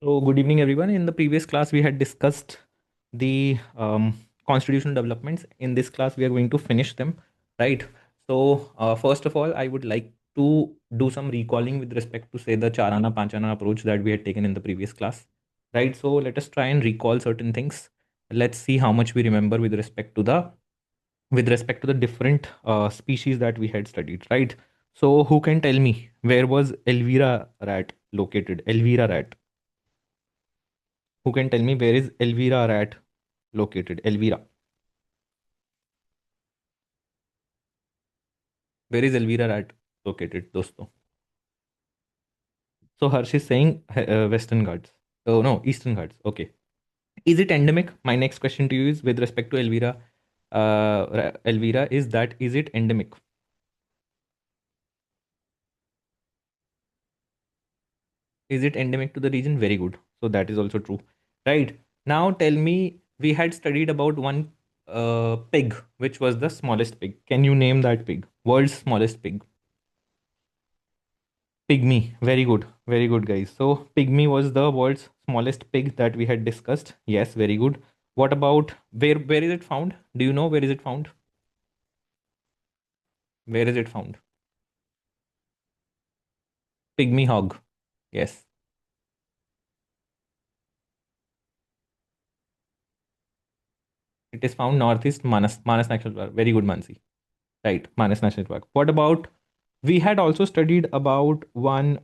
So, good evening, everyone. In the previous class, we had discussed the constitutional developments. In this class, we are going to finish them, right? So, first of all, I would like to do some recalling with respect to, say, the Charana Panchana approach that we had taken in the previous class, right? So, let us try and recall certain things. Let's see how much we remember with respect to the different species that we had studied, right? So, who can tell me where was Elvira rat located? Elvira rat. Who can tell me where is Elvira rat located? Elvira. Where is Elvira rat located, dosto? So Harsh is saying Western Ghats. Oh no, Eastern Ghats. Okay. Is it endemic? My next question to you is with respect to Elvira. Elvira, is it endemic? Is it endemic to the region? Very good. So that is also true. Right. Now tell me, we had studied about one pig, which was the smallest pig. Can you name that pig? World's smallest pig. Pygmy. Very good. Very good, guys. So, pygmy was the world's smallest pig that we had discussed. Yes, very good. What about where is it found? Do you know where is it found? Where is it found? Pygmy hog. Yes. It is found northeast Manas National Park. Very good, Mansi. Right, Manas National Park. What about we had also studied about one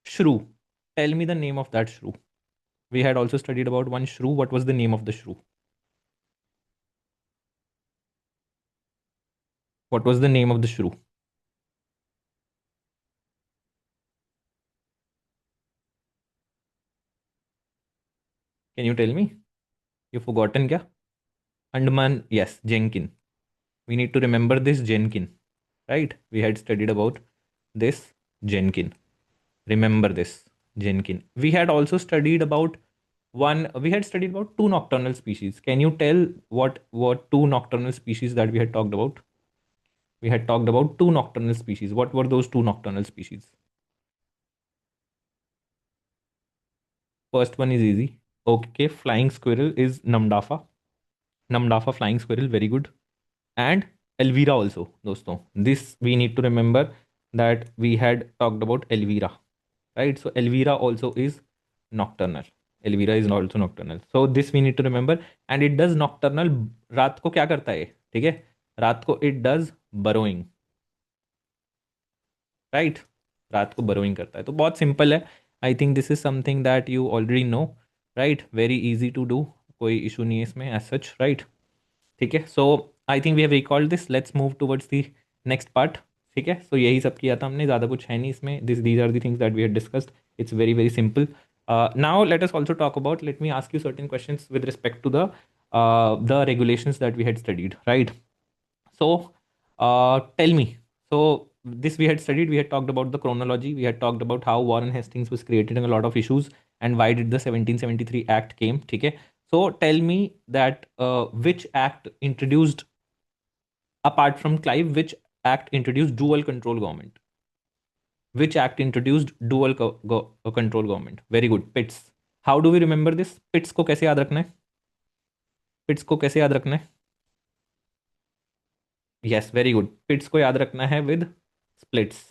shrew. Tell me the name of that shrew. We had also studied about one shrew. What was the name of the shrew? What was the name of the shrew? Can you tell me? You've forgotten kya? Andaman, yes, Jenkin. We need to remember this Jenkin, right? We had studied about this Jenkin. Remember this Jenkin. We had also studied about we had studied about two nocturnal species. Can you tell what two nocturnal species that we had talked about? We had talked about two nocturnal species. What were those two nocturnal species? First one is easy. Okay, flying squirrel is Namdafa. Namdafa flying squirrel, very good. And Elvira also, dosto. This we need to remember that we had talked about Elvira, right? So Elvira also is nocturnal. Elvira is also nocturnal. So this we need to remember, and it does nocturnal. रात को क्या करता है? ठीक है? रात को it does burrowing, right? रात को burrowing करता है. तो बहुत simple है. I think this is something that you already know, right? Very easy to do. कोई issue नहीं है इसमें as such, right? ठीक है. So I think we have recalled this. Let's move towards the next part. ठीक है. सो यही सब किया था हमने, ज़्यादा कुछ है नहीं इसमें. These are the things that we have discussed. It's very very simple. Now let us also talk about, let me ask you certain questions with respect to the regulations that we had studied, right? So tell me. So this we had studied. We had talked about the chronology. We had talked about how Warren Hastings was created and a lot of issues, and why did the 1773 Act came. Okay. So tell me that which act introduced, apart from Clive, which act introduced dual control government? Which act introduced control government? Very good. Pitts. How do we remember this? Pitts को कैसे याद रखना है? Pitts को कैसे याद रखना है? Yes, very good. Pitts को याद रखना है with splits.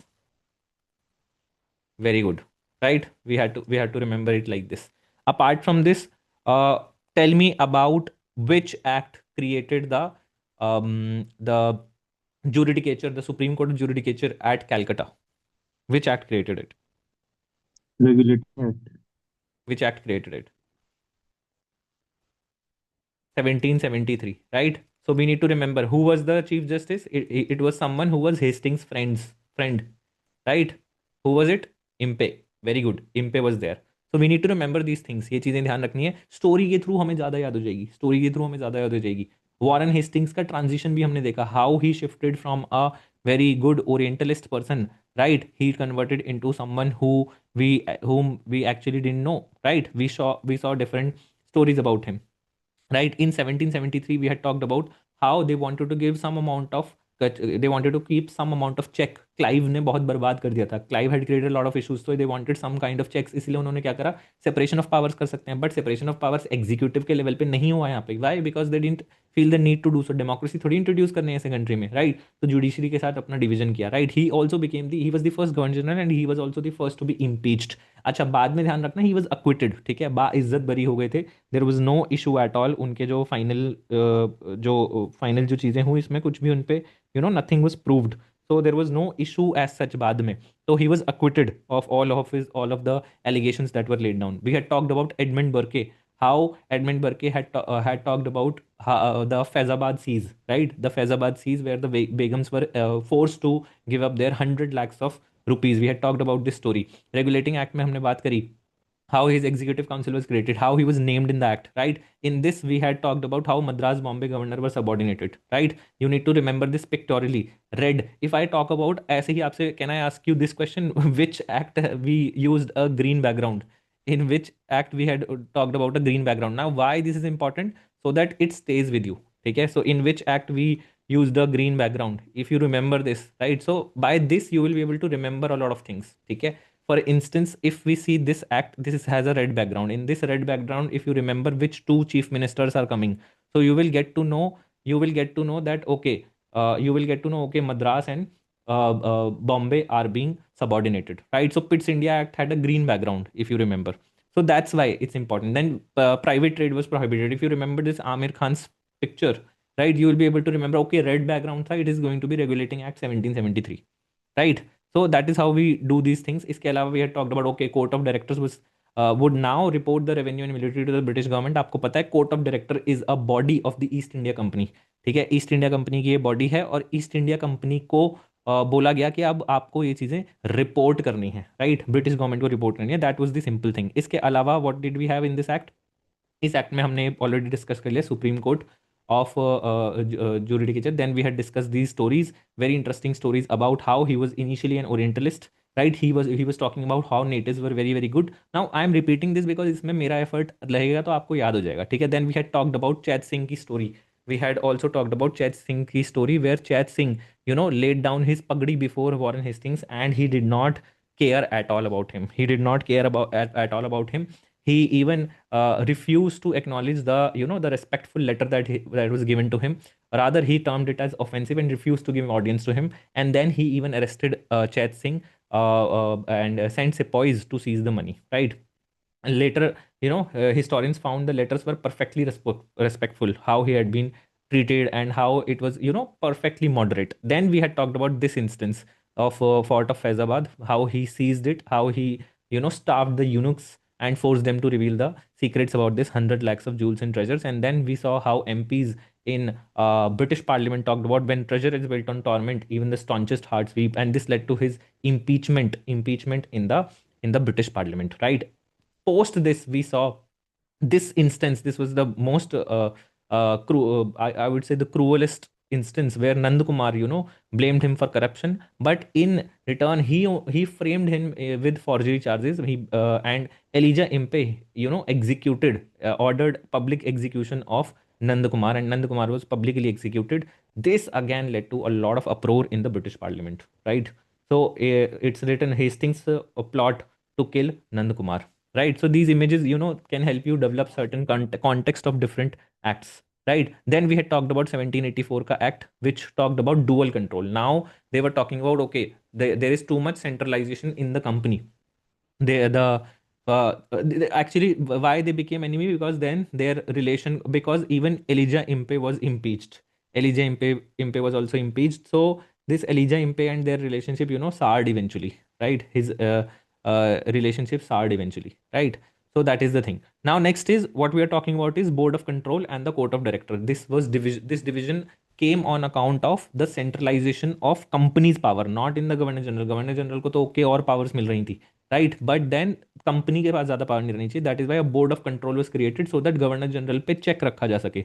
Very good. Right? We had to remember it like this. Apart from this, tell me about which act created the judicature, the Supreme Court of Judicature at Calcutta. Which act created it? Regulatory Act. Which act created it? 1773, right? So we need to remember who was the Chief Justice. It was someone who was Hastings' friend, right? Who was it? Impey. Very good. Impey was there. So we need to remember these things. ये चीज़ें ध्यान रखनी है. Story के through हमें ज़्यादा याद हो जाएगी. स्टोरी के थ्रू हमें ज़्यादा याद हो जाएगी. वॉरेन हेस्टिंग्स का ट्रांजिशन भी हमने देखा. How he shifted from a very good Orientalist person, right? He converted into someone whom we actually didn't know, right? We saw different stories about him, right? In 1773 we had talked about how they wanted to give some amount of, they wanted to keep some amount of check Clive ने बहुत बर्बाद कर दिया था। Clive had created lot of issues, तो they wanted some kind of checks, इसलिए उन्होंने क्या करा, सेपरेशन ऑफ पावर्स कर सकते हैं, but separation of powers executive के लेवल पे नहीं हुआ यहाँ पे। Why? Because they didn't feel the need to do so. Democracy थोड़ी इंट्रोड्यूस करने ऐसे कंट्री में, राइट? तो जुडिशरी के साथ अपना डिवीजन किया, right? He also became the, he was the first governor general and he was also the first to be impeached. अच्छा, बाद में ध्यान रखना, ही वॉज अक्विटेड, ठीक है, बा इज्जत बरी हो गए थे। There was no issue at all. उनके जो फाइनल जो चीज़ें हुई इसमें कुछ भी उन पे nothing was proved. So there was no issue as such बाद में. So he was acquitted of all of the allegations that were laid down. We had talked about Edmund Burke, how Edmund Burke had talked about the Faizabad siege, right? The Faizabad siege where the Begums were forced to give up their 100 lakhs of rupees. We had talked about this story. Regulating Act में हमने बात करी, how his executive council was created, how he was named in the act, right? In this, we had talked about how Madras Bombay governor were subordinated, right? You need to remember this pictorially. Red. If I talk about, ऐसे ही आपसे, can I ask you this question? Which act we used a green background? In which act we had talked about a green background? Now, why this is important? So that it stays with you. Okay. So, in which act we used the green background? If you remember this, right? So, by this, you will be able to remember a lot of things. Okay. For instance, if we see this act, this has a red background. In this red background, if you remember which two chief ministers are coming, so you will get to know that, okay, you will get to know, okay, Madras and Bombay are being subordinated, right? So Pitt's India Act had a green background, if you remember. So that's why it's important. Then private trade was prohibited. If you remember this Amir Khan's picture, right, you will be able to remember, okay, red background side is going to be Regulating Act 1773, right? So that is how we do these things. इसके अलावा we had talked about, okay, court of directors was would now report the revenue and military to the British government. आपको पता है court of director is a body of the East India Company, ठीक है? East India company की ये body है और east India company को बोला गया कि अब आपको ये चीज़ें रिपोर्ट करनी है, राइट? ब्रिटिश गवर्नमेंट को रिपोर्ट करनी है। That was the simple thing. इसके अलावा what did we have in this act? इस एक्ट में हमने ऑलरेडी डिस्कस कर लिया supreme court of jurisdiction. Then we had discussed these stories, very interesting stories about how he was initially an Orientalist, right? He was talking about how natives were very very good. Now I am repeating this because इसमें मेरा effort लगेगा तो आपको याद हो जाएगा, ठीक है? Then we had talked about Chet Singh की story. We had also talked about Chet Singh की story where Chet Singh, laid down his pagdi before Warren Hastings and he did not care at all about him. He did not care about at all about him. He even refused to acknowledge the respectful letter that was given to him. Rather, he termed it as offensive and refused to give audience to him. And then he even arrested Chet Singh and sent sepoys to seize the money, right? And later, historians found the letters were perfectly respectful, how he had been treated and how it was, perfectly moderate. Then we had talked about this instance of Fort of Faizabad, how he seized it, how he, starved the eunuchs and forced them to reveal the secrets about this 100 lakhs of jewels and treasures. And then we saw how MPs in British Parliament talked about when treasure is built on torment, even the staunchest hearts weep, and this led to his impeachment in the British Parliament, right? Post this, we saw this instance. This was the most I would say the cruelest instance where Nand Kumar, blamed him for corruption, but in return he framed him with forgery charges. He and Elijah Impe, executed, ordered public execution of Nand Kumar, and Nand Kumar was publicly executed. This again led to a lot of uproar in the British Parliament, right? So it's written Hastings plot to kill Nand Kumar, right? So these images, can help you develop certain context of different acts, right? Then we had talked about 1784 ka act, which talked about dual control. Now they were talking about, okay, there is too much centralization in the company. Actually, why they became enemy? Because then their relation, because even Elijah Impe was impeached. Elijah Impe was also impeached. So this Elijah Impe and their relationship, soured eventually, right? His relationship soured eventually, right? So that is the thing. Now next is what we are talking about is board of control and the court of director. This division came on account of the centralization of company's power, not in the governor general. Governor general को तो okay और powers मिल रही थी, right? But then company के पास ज्यादा power नहीं रहनी चाहिए. That is why a board of control was created so that governor general पे चेक रखा जा सके.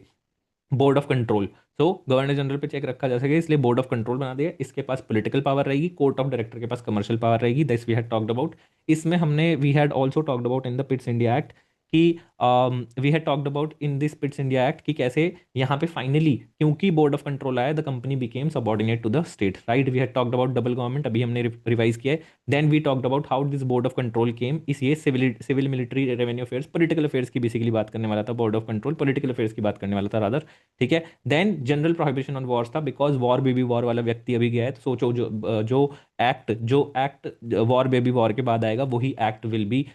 Board of control, so governor general पे चेक रखा जा सके, इसलिए बोर्ड ऑफ कंट्रोल बना दिया. इसके पास पॉलिटिकल पावर रहेगी, कोर्ट ऑफ डायरेक्टर के पास कमर्शियल पावर रहेगी. This we had talked about. इसमें हमने we had also talked about in the Pitt's India Act कि we had talked about in this Pitt's India Act कि कैसे यहाँ पे फाइनली क्योंकि बोर्ड ऑफ कंट्रोल आया the company became subordinate to the state, right. We had talked about double government, अभी हमने revise किया है। Then we talked about how this board of control came, इस ये civil civil military revenue affairs political affairs की basically बात करने वाला था, board of control political affairs की बात करने वाला था रादर, ठीक है। Then general prohibition on wars था, बिकॉज वॉर बेबी वॉर वाला व्यक्ति अभी गया है, तो सोचो जो एक्ट वॉर बेबी वॉर के बाद आएगा वही act will be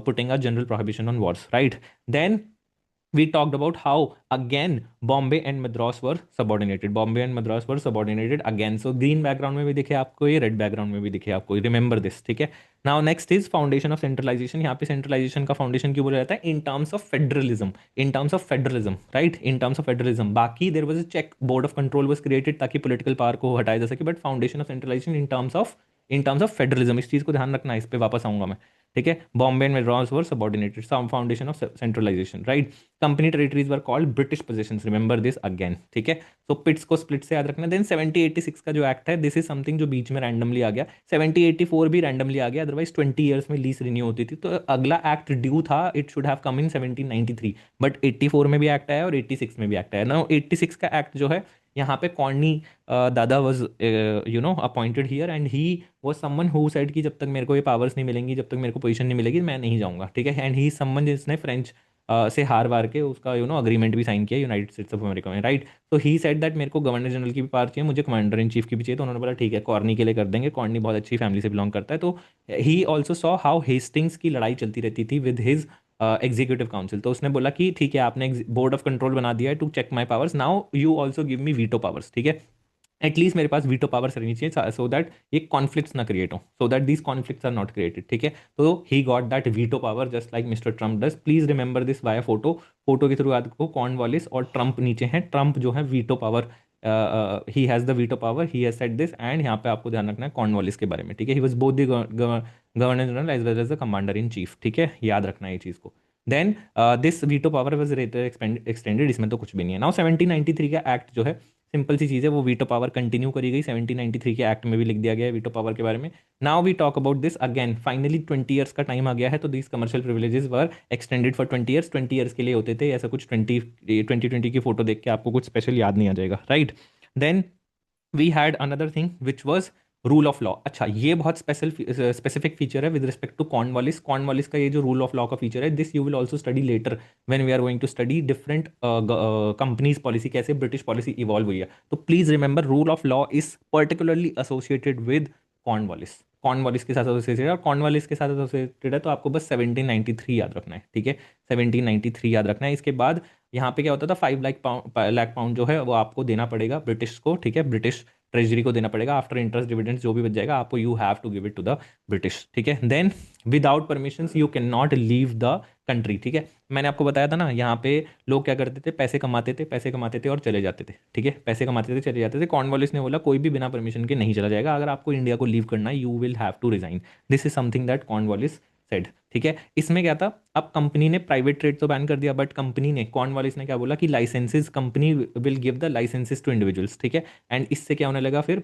putting a general prohibition on wars, right? Then we talked about how again Bombay and Madras were subordinated. Bombay and Madras were subordinated again. So green background में भी दिखे आपको ये, red background में भी दिखे आपको ये, remember this, ठीक है। Now next is foundation of centralization. यहाँ पे centralization का foundation क्यों बोला जाता है? In terms of federalism, in terms of federalism, right? In terms of federalism. बाकी there was a check, board of control was created ताकि political power को हटाया जा सके, but foundation of centralization in terms of federalism, इस चीज को ध्यान रखना है, इस पे वापस आऊंगा मैं, ठीक है। Bombay and Madras were subordinated, some foundation of centralisation, right. Company territories were called British possessions, remember this again, ठीक है। सो पिट्स को स्प्लिट से याद रखना। देन 7086 का जो एक्ट है, दिस इज समथिंग जो बीच में रैंडमली आ गया। 7084 भी रैंडमली आ गया, अदरवाइज 20 ईयर्स में लीज रिन्यू होती थी, तो अगला एक्ट ड्यू था, it should have come in 1793, but 84 में भी एक्ट आया और 86 में भी एक्ट आया ना। 86 का एक्ट जो है, यहाँ पे कॉर्नी दादा was appointed here, and he वो समवन हु सेड कि जब तक मेरे को ये पावर्स नहीं मिलेंगी, जब तक मेरे को पोजीशन नहीं मिलेगी, मैं नहीं जाऊंगा, ठीक है। एंड ही समवन जिसने फ्रेंच से हार वार के उसका अग्रीमेंट भी साइन किया यूनाइटेड स्टेट्स ऑफ अमेरिका में, राइट। तो ही सेड दैट मेरे को गवर्नर जनरल की भी पावर चाहिए, मुझे कमांडर इन चीफ की भी चाहिए, तो उन्होंने बोला ठीक है कॉर्नी के लिए कर देंगे, कॉर्नी बहुत अच्छी फैमिली से बिलोंग करता है। तो he also saw how Hastings की लड़ाई चलती रहती थी विद हिज एग्जीक्यूटिव काउंसिल, तो उसने बोला कि ठीक है आपने बोर्ड ऑफ कंट्रोल बना दिया है to check my powers, now you also give me veto powers, ठीक है। एटलीस्ट मेरे पास वीटो पावर्स रहनी चाहिए, सो दैट ये कॉन्फ्लिक्ट्स ना क्रिएट हो, so that these conflicts are not created, ठीक है। तो he got that veto power just like mister Trump does. Please remember this via photo, photo के थ्रू आपको कॉर्नवालिस और ट्रम्प नीचे हैं, ट्रम्प जो है veto power, he has the veto power, he has said this, and यहाँ पे आपको ध्यान रखना है कॉर्नवालिस के बारे में, ठीक है। He was both the governor general as well as the commander in chief, ठीक है, याद रखना है ये चीज़ को। Then this veto power was rather extended, इसमें तो कुछ भी नहीं है। नाउ 1793 का एक्ट जो है, सिंपल सी चीज़ है, वो वीटो पावर कंटिन्यू करी गई, 1793 के एक्ट में भी लिख दिया गया है वीटो पावर के बारे में। Now we talk about this again, finally 20 years का टाइम आ गया है, तो this commercial privileges were extended for 20 years, 20 years के लिए होते थे, ऐसा कुछ 2020 की फोटो देख के आपको कुछ स्पेशल याद नहीं आ जाएगा, राइट। Then we had another thing which was rule of law. अच्छा, ये बहुत स्पेसिफिक फीचर है with respect to Cornwallis. Cornwallis का ये जो रूल ऑफ लॉ का फीचर है, this you will also study later when we are going to study different companies policy, कैसे ब्रिटिश पॉलिसी इवॉल्व हुई है। तो please remember rule of law is particularly associated with Cornwallis, Cornwallis के साथ associated है, और Cornwallis के साथ एसोसिएटेड है, तो आपको बस 1793 याद रखना है, ठीक है। 1793 याद रखना है। इसके बाद यहाँ पे क्या होता था, 5 लाख पाउंड जो है वो आपको देना पड़ेगा ब्रिटिश को, ठीक है, ब्रिटिश ट्रेजरी को देना पड़ेगा। आफ्टर इंटरेस्ट डिविडेंड्स जो भी बच जाएगा आपको, you have to give it to the British, ठीक है। Then without permission you can not leave the country, ठीक है। मैंने आपको बताया था ना, यहाँ पे लोग क्या करते थे, पैसे कमाते थे और चले जाते थे, ठीक है, पैसे कमाते थे चले जाते थे। कॉर्नवालिस ने बोला कोई भी बिना परमिशन के नहीं चला जाएगा, अगर आपको इंडिया को लीव करना है you will have to resign, this is something that Cornwallis said, ठीक है। इसमें क्या था, अब कंपनी ने प्राइवेट ट्रेड तो बैन कर दिया, बट कंपनी ने, कॉर्नवालिस ने क्या बोला कि licences, company will give the licences to individuals, ठीक है। एंड इससे क्या होने लगा, फिर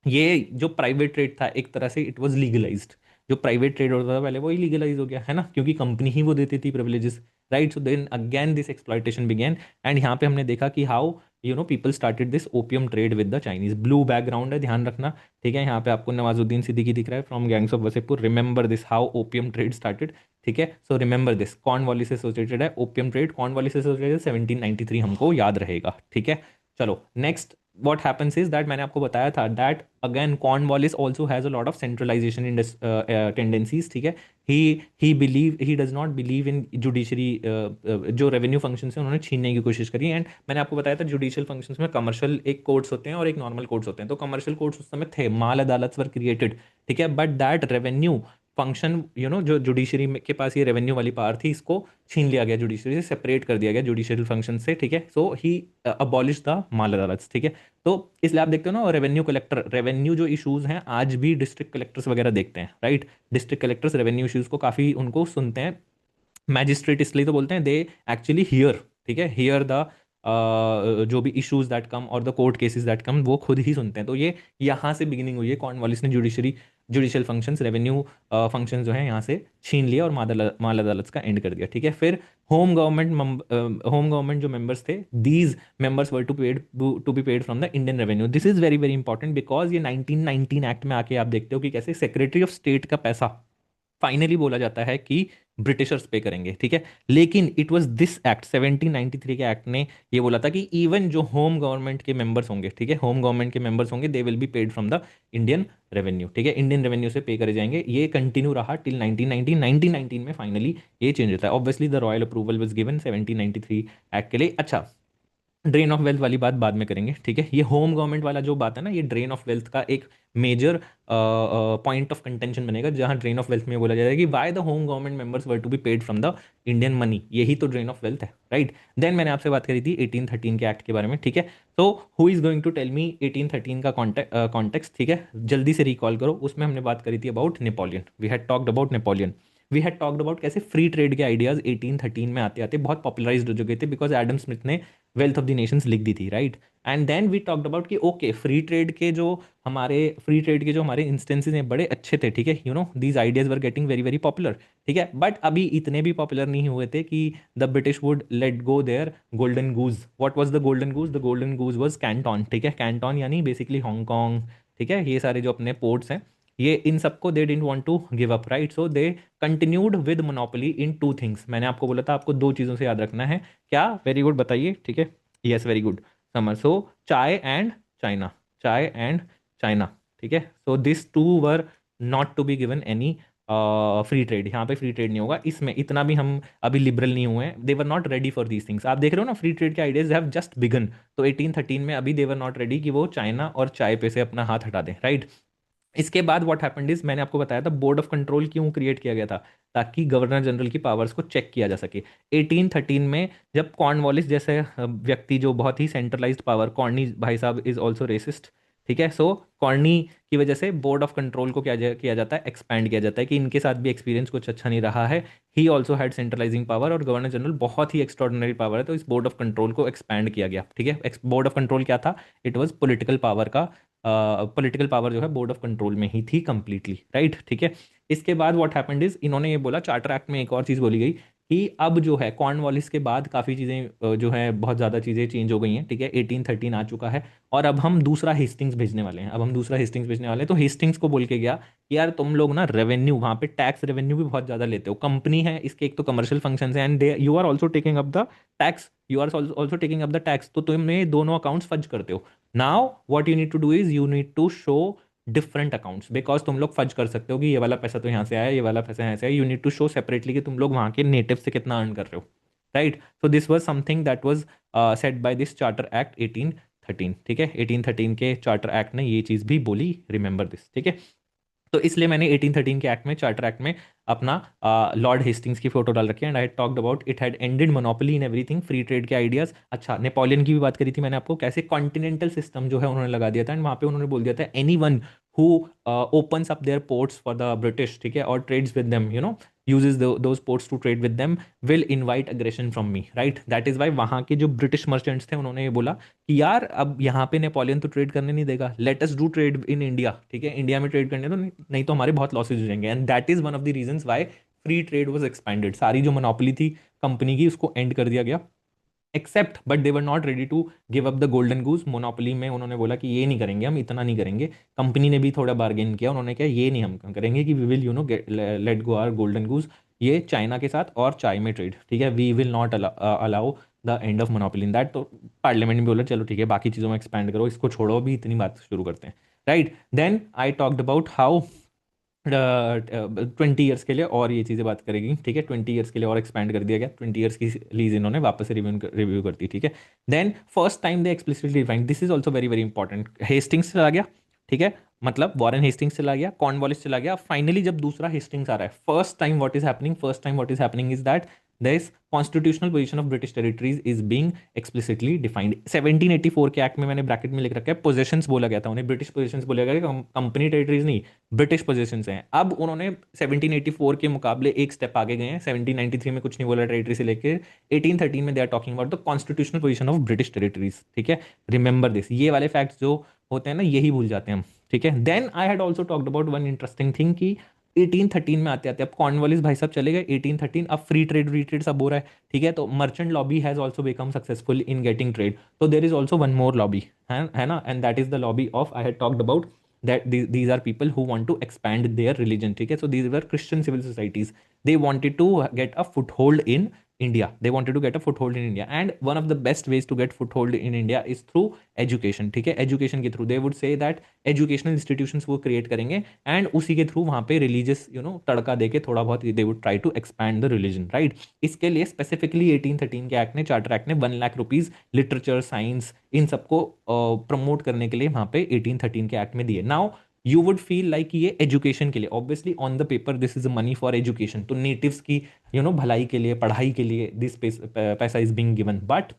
ये जो प्राइवेट ट्रेड था एक तरह से इट वाज लीगलाइज्ड, जो प्राइवेट ट्रेड होता था पहले वो इलीगलाइज हो गया है ना, क्योंकि कंपनी ही वो देती थी privileges, right. So then again this exploitation began, and यहाँ पे हमने देखा कि how people started this opium trade with the Chinese. Blue background है, ध्यान रखना, ठीक है। यहाँ पे आपको नवाजुद्दीन सिद्दीकी दिख रहा है from gangs of Wasseypur, remember this how opium trade started, ठीक है। सो रिमेंबर दिस, कॉर्नवालिस से एसोसिएटेड है ओपियम ट्रेड, कॉर्नवालिस से एसोसिएटेड 1793 हमको याद रहेगा, ठीक है। चलो next what happens is that मैंने आपको बताया था that again Cornwallis also has a lot of centralization in tendencies, ठीक है। he does not believe in judiciary, जो रेवेन्यू फंक्शंस हैं उन्होंने छीनने की कोशिश करी। एंड मैंने आपको बताया था जुडिशियल फंक्शंस में कमर्शियल एक कोर्ट्स होते हैं और एक नॉर्मल कोर्ट्स होते हैं, तो कमर्शियल कोर्ट्स उस समय थे, माल अदालत वर क्रिएटेड, ठीक है, बट दैट रेवेन्यू फंक्शन जो जुडिशरी के पास ये रेवेन्यू वाली पावर थी, इसको छीन लिया गया, जुडिशरी से सेपरेट कर दिया गया जुडिशियल फंक्शन से, ठीक है। सो ही अबॉलिश द माल अदालत, ठीक है। तो इसलिए आप देखते हो ना, रेवेन्यू कलेक्टर, रेवेन्यू जो इश्यूज हैं आज भी डिस्ट्रिक्ट कलेक्टर्स वगैरह देखते हैं, राइट। डिस्ट्रिक्ट कलेक्टर्स रेवेन्यू इश्यूज को काफ़ी उनको सुनते हैं, मैजिस्ट्रेट इसलिए तो बोलते हैं, दे एक्चुअली हियर, ठीक है, हियर द जो भी इश्यूज दैट कम और the court cases that come वो खुद ही सुनते हैं। तो ये यहाँ से बिगिनिंग हुई है, कॉर्नवालिस ने judiciary judicial functions, revenue functions जो है यहाँ से छीन लिया और माल अदालत का एंड कर दिया, ठीक है। फिर होम गवर्नमेंट जो मेंबर्स थे, these members were to be paid from the Indian revenue. This is very very important because ये 1919 एक्ट में आके आप देखते हो कि कैसे सेक्रेटरी ऑफ स्टेट का पैसा फाइनली बोला जाता है कि ब्रिटिशर्स पे करेंगे, ठीक है। लेकिन इट वाज दिस एक्ट 1793 के एक्ट ने ये बोला था कि इवन जो होम गवर्नमेंट के मेंबर्स होंगे, ठीक है, होम गवर्नमेंट के मेंबर्स होंगे, they will be paid from the Indian revenue, ठीक है, इंडियन रेवेन्यू से पे करे जाएंगे। ये कंटिन्यू रहा टिल 1919 में फाइनली ये चेंज होता है। Obviously the royal approval was given 1793 act के लिए। अच्छा, ड्रेन ऑफ वेल्थ वाली बात बाद में करेंगे, ठीक है। ये होम गवर्नमेंट वाला जो बात है ना, ये ड्रेन ऑफ वेल्थ का एक मेजर पॉइंट ऑफ कंटेंशन बनेगा, जहां ड्रेन ऑफ वेल्थ में बोला जाएगा कि why the home government members were to be paid from the Indian money. यही तो ड्रेन ऑफ वेल्थ है, राइट। देन मैंने आपसे बात करी थी 1813 के एक्ट के बारे में, ठीक है। तो who is going to tell me 1813 का कॉन्टेक्स्ट, ठीक है, जल्दी से रिकॉल करो। उसमें हमने बात करी थी about Napoleon, we had talked about Napoleon, we had talked about कैसे फ्री ट्रेड के आइडियाज 1813 में आते आते बहुत पॉपुलराइज्ड हो चुके थे, बिकॉज एडम स्मिथ ने वेल्थ ऑफ द नेशंस लिख दी थी, right. And then we talked about कि ओके, फ्री ट्रेड के जो हमारे इंस्टेंसेस हैं बड़े अच्छे थे, ठीक है, you know these ideas were getting very very popular, ठीक है। बट अभी इतने भी पॉपुलर नहीं हुए थे कि the British would let go their golden goose. What was the golden goose? The golden goose was Canton, ठीक है। कैंटोन यानी बेसिकली हांगकॉन्ग, ठीक है, ये सारे जो अपने पोर्ट्स हैं, ये इन सबको they didn't want to give up, right. So they continued with monopoly in two things. मैंने आपको बोला था आपको दो चीज़ों से याद रखना है, क्या? वेरी गुड, बताइए, ठीक है, यस, वेरी गुड, समझ। So chai and China, chai and China, ठीक है। So this two were not to be given any free trade. यहाँ पे फ्री ट्रेड नहीं होगा, इसमें इतना भी हम अभी लिबरल नहीं हुए हैं। They were not ready for these things. आप देख रहे हो ना, फ्री ट्रेड के आइडियाज हैव जस्ट बिगन। तो 1813 में अभी दे वर नॉट रेडी कि वो चाइना और चाय पे से अपना हाथ हटा दें, राइट। इसके बाद व्हाट हैपेंड इज, मैंने आपको बताया था बोर्ड ऑफ कंट्रोल क्यों क्रिएट किया गया था, ताकि गवर्नर जनरल की पावर्स को चेक किया जा सके। 1813 में जब कॉर्नवालिस जैसे व्यक्ति, जो बहुत ही सेंट्रलाइज्ड पावर, कॉर्नी भाई साहब इज ऑल्सो रेसिस्ट, ठीक है। सो कॉर्नी की वजह से बोर्ड ऑफ कंट्रोल को किया जाता है, एक्सपैंड किया जाता है कि इनके साथ भी एक्सपीरियंस कुछ अच्छा नहीं रहा है। He also had centralising power, और गवर्नर जनरल बहुत ही एक्स्ट्रॉर्डनरी पावर है, तो इस बोर्ड ऑफ कंट्रोल को एक्सपैंड किया गया, ठीक है। बोर्ड ऑफ कंट्रोल क्या था? इट वॉज पॉलिटिकल पावर का, पॉलिटिकल पावर जो है बोर्ड ऑफ कंट्रोल में ही थी कंप्लीटली, राइट, ठीक है। इसके बाद व्हाट हैपेंड इज, इन्होंने ये बोला, चार्टर एक्ट में एक और चीज़ बोली गई कि अब जो है कॉर्नवालिस के बाद काफ़ी चीज़ें जो है बहुत ज़्यादा चीज़ें चेंज हो गई हैं, ठीक है। 1813 आ चुका है और अब हम दूसरा हेस्टिंग्स भेजने वाले हैं, अब हम दूसरा हेस्टिंग्स भेजने वाले हैं। तो हेस्टिंग्स को बोल के गया कि यार तुम लोग ना रेवेन्यू, वहाँ पे टैक्स रेवेन्यू भी बहुत ज़्यादा लेते हो, कंपनी है, इसके एक तो कमर्शियल फंक्शन है, and they you are also taking up the tax, you are also taking up the tax, तो तुम ये दोनों अकाउंट्स फज करते हो। Now what you need to do is you need to show different accounts, because तुम लोग fudge कर सकते हो कि ये वाला पैसा तो यहाँ से आया, ये वाला पैसा यहाँ से आया। You need to show separately कि तुम लोग वहाँ के नेटिव से कितना अर्न कर रहे हो, right. So this was something that was set by this charter act 1813, ठीक है। 1813 के चार्टर एक्ट ने ये चीज़ भी बोली, रिमेंबर दिस, ठीक है। तो इसलिए मैंने 1813 के एक्ट में, चार्टर एक्ट में, अपना लॉर्ड हेस्टिंग्स की फोटो डाल रखी है। And I talked about it had ended monopoly in everything, free trade के आइडियाज। अच्छा, नेपोलियन की भी बात करी थी मैंने आपको, कैसे कॉन्टिनेंटल सिस्टम जो है उन्होंने लगा दिया था, एंड वहाँ पे उन्होंने बोल दिया था any one who opens up their ports for the British, ठीक है, और trades with them, you know, uses those ports to trade with them will invite aggression from me, right? That is why वहाँ के जो British merchants थे उन्होंने ये बोला कि यार अब यहाँ पे नेपोलियन तो ट्रेड करने नहीं देगा, let us do trade in India, ठीक है, इंडिया में ट्रेड करने तो नहीं तो हमारे बहुत लॉसेज हो जाएंगे। And that is one of the reasons why free trade was expanded. सारी जो मोनोपोली थी कंपनी की उसको एंड कर दिया गया, except but they were not ready to give up the golden goose. Monopoly में उन्होंने बोला कि ये नहीं करेंगे, हम इतना नहीं करेंगे। कंपनी ने भी थोड़ा बार्गेन किया, उन्होंने कहा ये नहीं हम करेंगे कि we will you know let go our golden goose, ये चाइना के साथ और चाय में ट्रेड, ठीक है, we will not allow the end of monopoly in that. तो पार्लियामेंट में बोला चलो ठीक है, बाकी चीज़ों में एक्सपैंड करो, इसको छोड़ो, अभी इतनी बात शुरू करते हैं, right. Then I talked about how 20 years के लिए और ये चीज़ें बात करेगी, ठीक है, 20 ईयर्स के लिए और एक्सपैंड कर दिया गया, 20 ईयर्स की लीज इन्होंने वापस से रिव्यू कर दी, ठीक है। Then first time they explicitly defined, this is also very very important. Hastings चला गया, ठीक है, मतलब वॉरेन हेस्टिंग्स चला गया, कॉर्नवालिस चला गया, फाइनली जब दूसरा हेस्टिंग्स आ रहा है, first time what is happening is that this constitutional position of British territories is being explicitly defined. 1784 के एक्ट में मैंने ब्रैकेट में लिख रखा है पोजेशंस बोला गया था, उन्हें ब्रिटिश पोजेशंस बोला गया, कंपनी टेरिटरीज नहीं, ब्रिटिश पोजेशंस हैं। अब उन्होंने 1784 के मुकाबले एक स्टेप आगे गए हैं, 1793 में कुछ नहीं बोला टेरिटरी से लेकर 1813 में they are talking about the constitutional position of British territories, ठीक है। रिमेंबर दिस, ये वाले फैक्ट्स जो होते हैं ना, यही भूल जाते हैं हम, ठीक है। Then I had also talked about one interesting thing कि 1813 में आते आते अब कॉर्नवालिस भाई साहब चले गए 1813, अब फ्री ट्रेड सब हो रहा है, ठीक है। तो merchant lobby has also become successful in getting trade, तो there is also one more lobby, है ना, and that is the lobby of I had talked about that these are people who want to expand their religion, ठीक है। So these were Christian civil societies, they wanted to get a foothold in India, they wanted to get a foothold in India, and one of the best ways to get foothold in India is through education, ठीक है। Education के through they would say that educational institutions वो create करेंगे and उसी के through वहाँ पे religious तड़का देके थोड़ा बहुत they would try to expand the religion, right. इसके लिए स्पेसिफिकली 1813 के एक्ट ने, चार्टर एक्ट ने 1 लाख रुपीज लिटरेचर साइंस इन सबको प्रमोट करने के लिए वहाँ पे 1813 के एक्ट में दिए। Now you would feel like ये एजुकेशन के लिए, obviously on the paper this is money for education, तो नेटिव्स की भलाई के लिए, पढ़ाई के लिए दिस पैसा is being given, but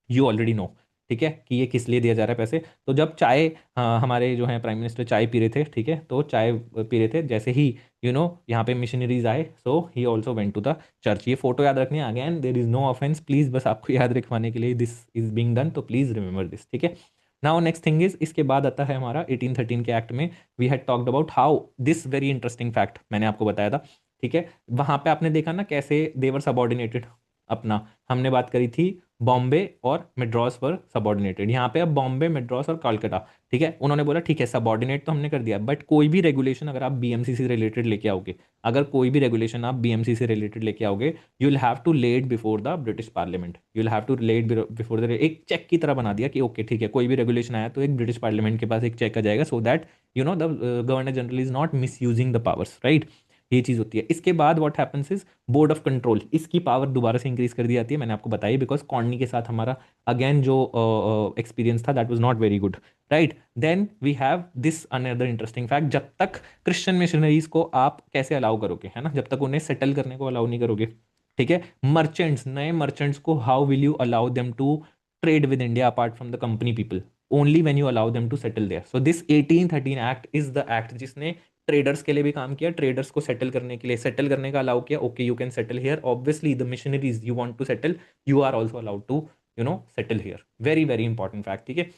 you already know, ठीक है, कि ये किस लिए दिया जा रहा है पैसे। तो जब चाय हमारे जो हैं प्राइम मिनिस्टर चाय पी रहे थे, ठीक है, तो चाय पी रहे थे, जैसे ही यहाँ पे मिशनरीज आए, so he also went to the church. ये फोटो याद रखनी है आगे, and there is no offence, please, बस आपको याद रखवाने के लिए दिस इज बिंग डन, तो प्लीज रिमेंबर दिस, ठीक है। नाउ नेक्स्ट थिंग इज, इसके बाद आता है हमारा 1813 के एक्ट में we had talked about how this very interesting fact मैंने आपको बताया था, ठीक है। वहां पे आपने देखा ना कैसे देवर सबॉर्डिनेटेड, अपना हमने बात करी थी बॉम्बे और मेड्रॉस पर सबॉर्डिनेटेड, यहाँ पे अब बॉम्बे, मेड्रॉस और कोलकाता, ठीक है। उन्होंने बोला ठीक है सबॉर्डिनेट तो हमने कर दिया, बट कोई भी रेगुलेशन अगर आप बीएमसी से रिलेटेड लेके आओगे, अगर कोई भी रेगुलेशन आप बीएमसी से रिलेटेड लेके आओगे, you will have to lay it before the British parliament, you will have to lay it before the, एक चेक की तरह बना दिया कि ओके ठीक है कोई भी रेगुलेशन आया तो एक ब्रिटिश पार्लियामेंट के पास एक चेक आ जाएगा, so that the governor general is not miss using the powers, right. ये चीज़ होती है। इसके बाद what happens is board of control, इसकी पावर दोबारा से इंक्रीज कर दी जाती है, मैंने आपको बताई, बिकॉज कॉर्नी के साथ हमारा अगेन जो एक्सपीरियंस था that was not very good, right. Then we have this another interesting fact, जब तक क्रिश्चियन मिशनरीज को आप कैसे अलाउ करोगे, है ना, जब तक उन्हें सेटल करने को अलाउ नहीं करोगे, ठीक है। मर्चेंट्स, नए मर्चेंट्स को how will you allow them to trade with India apart from the company people, only when you allow them to settle there. So this 1813 act is the act जिसने traders के लिए भी काम किया, traders को settle करने के लिए, सेटल करने का अलाउ किया, okay you can settle here, obviously the missionaries you want to settle, you are also allowed to settle here, very very important fact, ठीक है।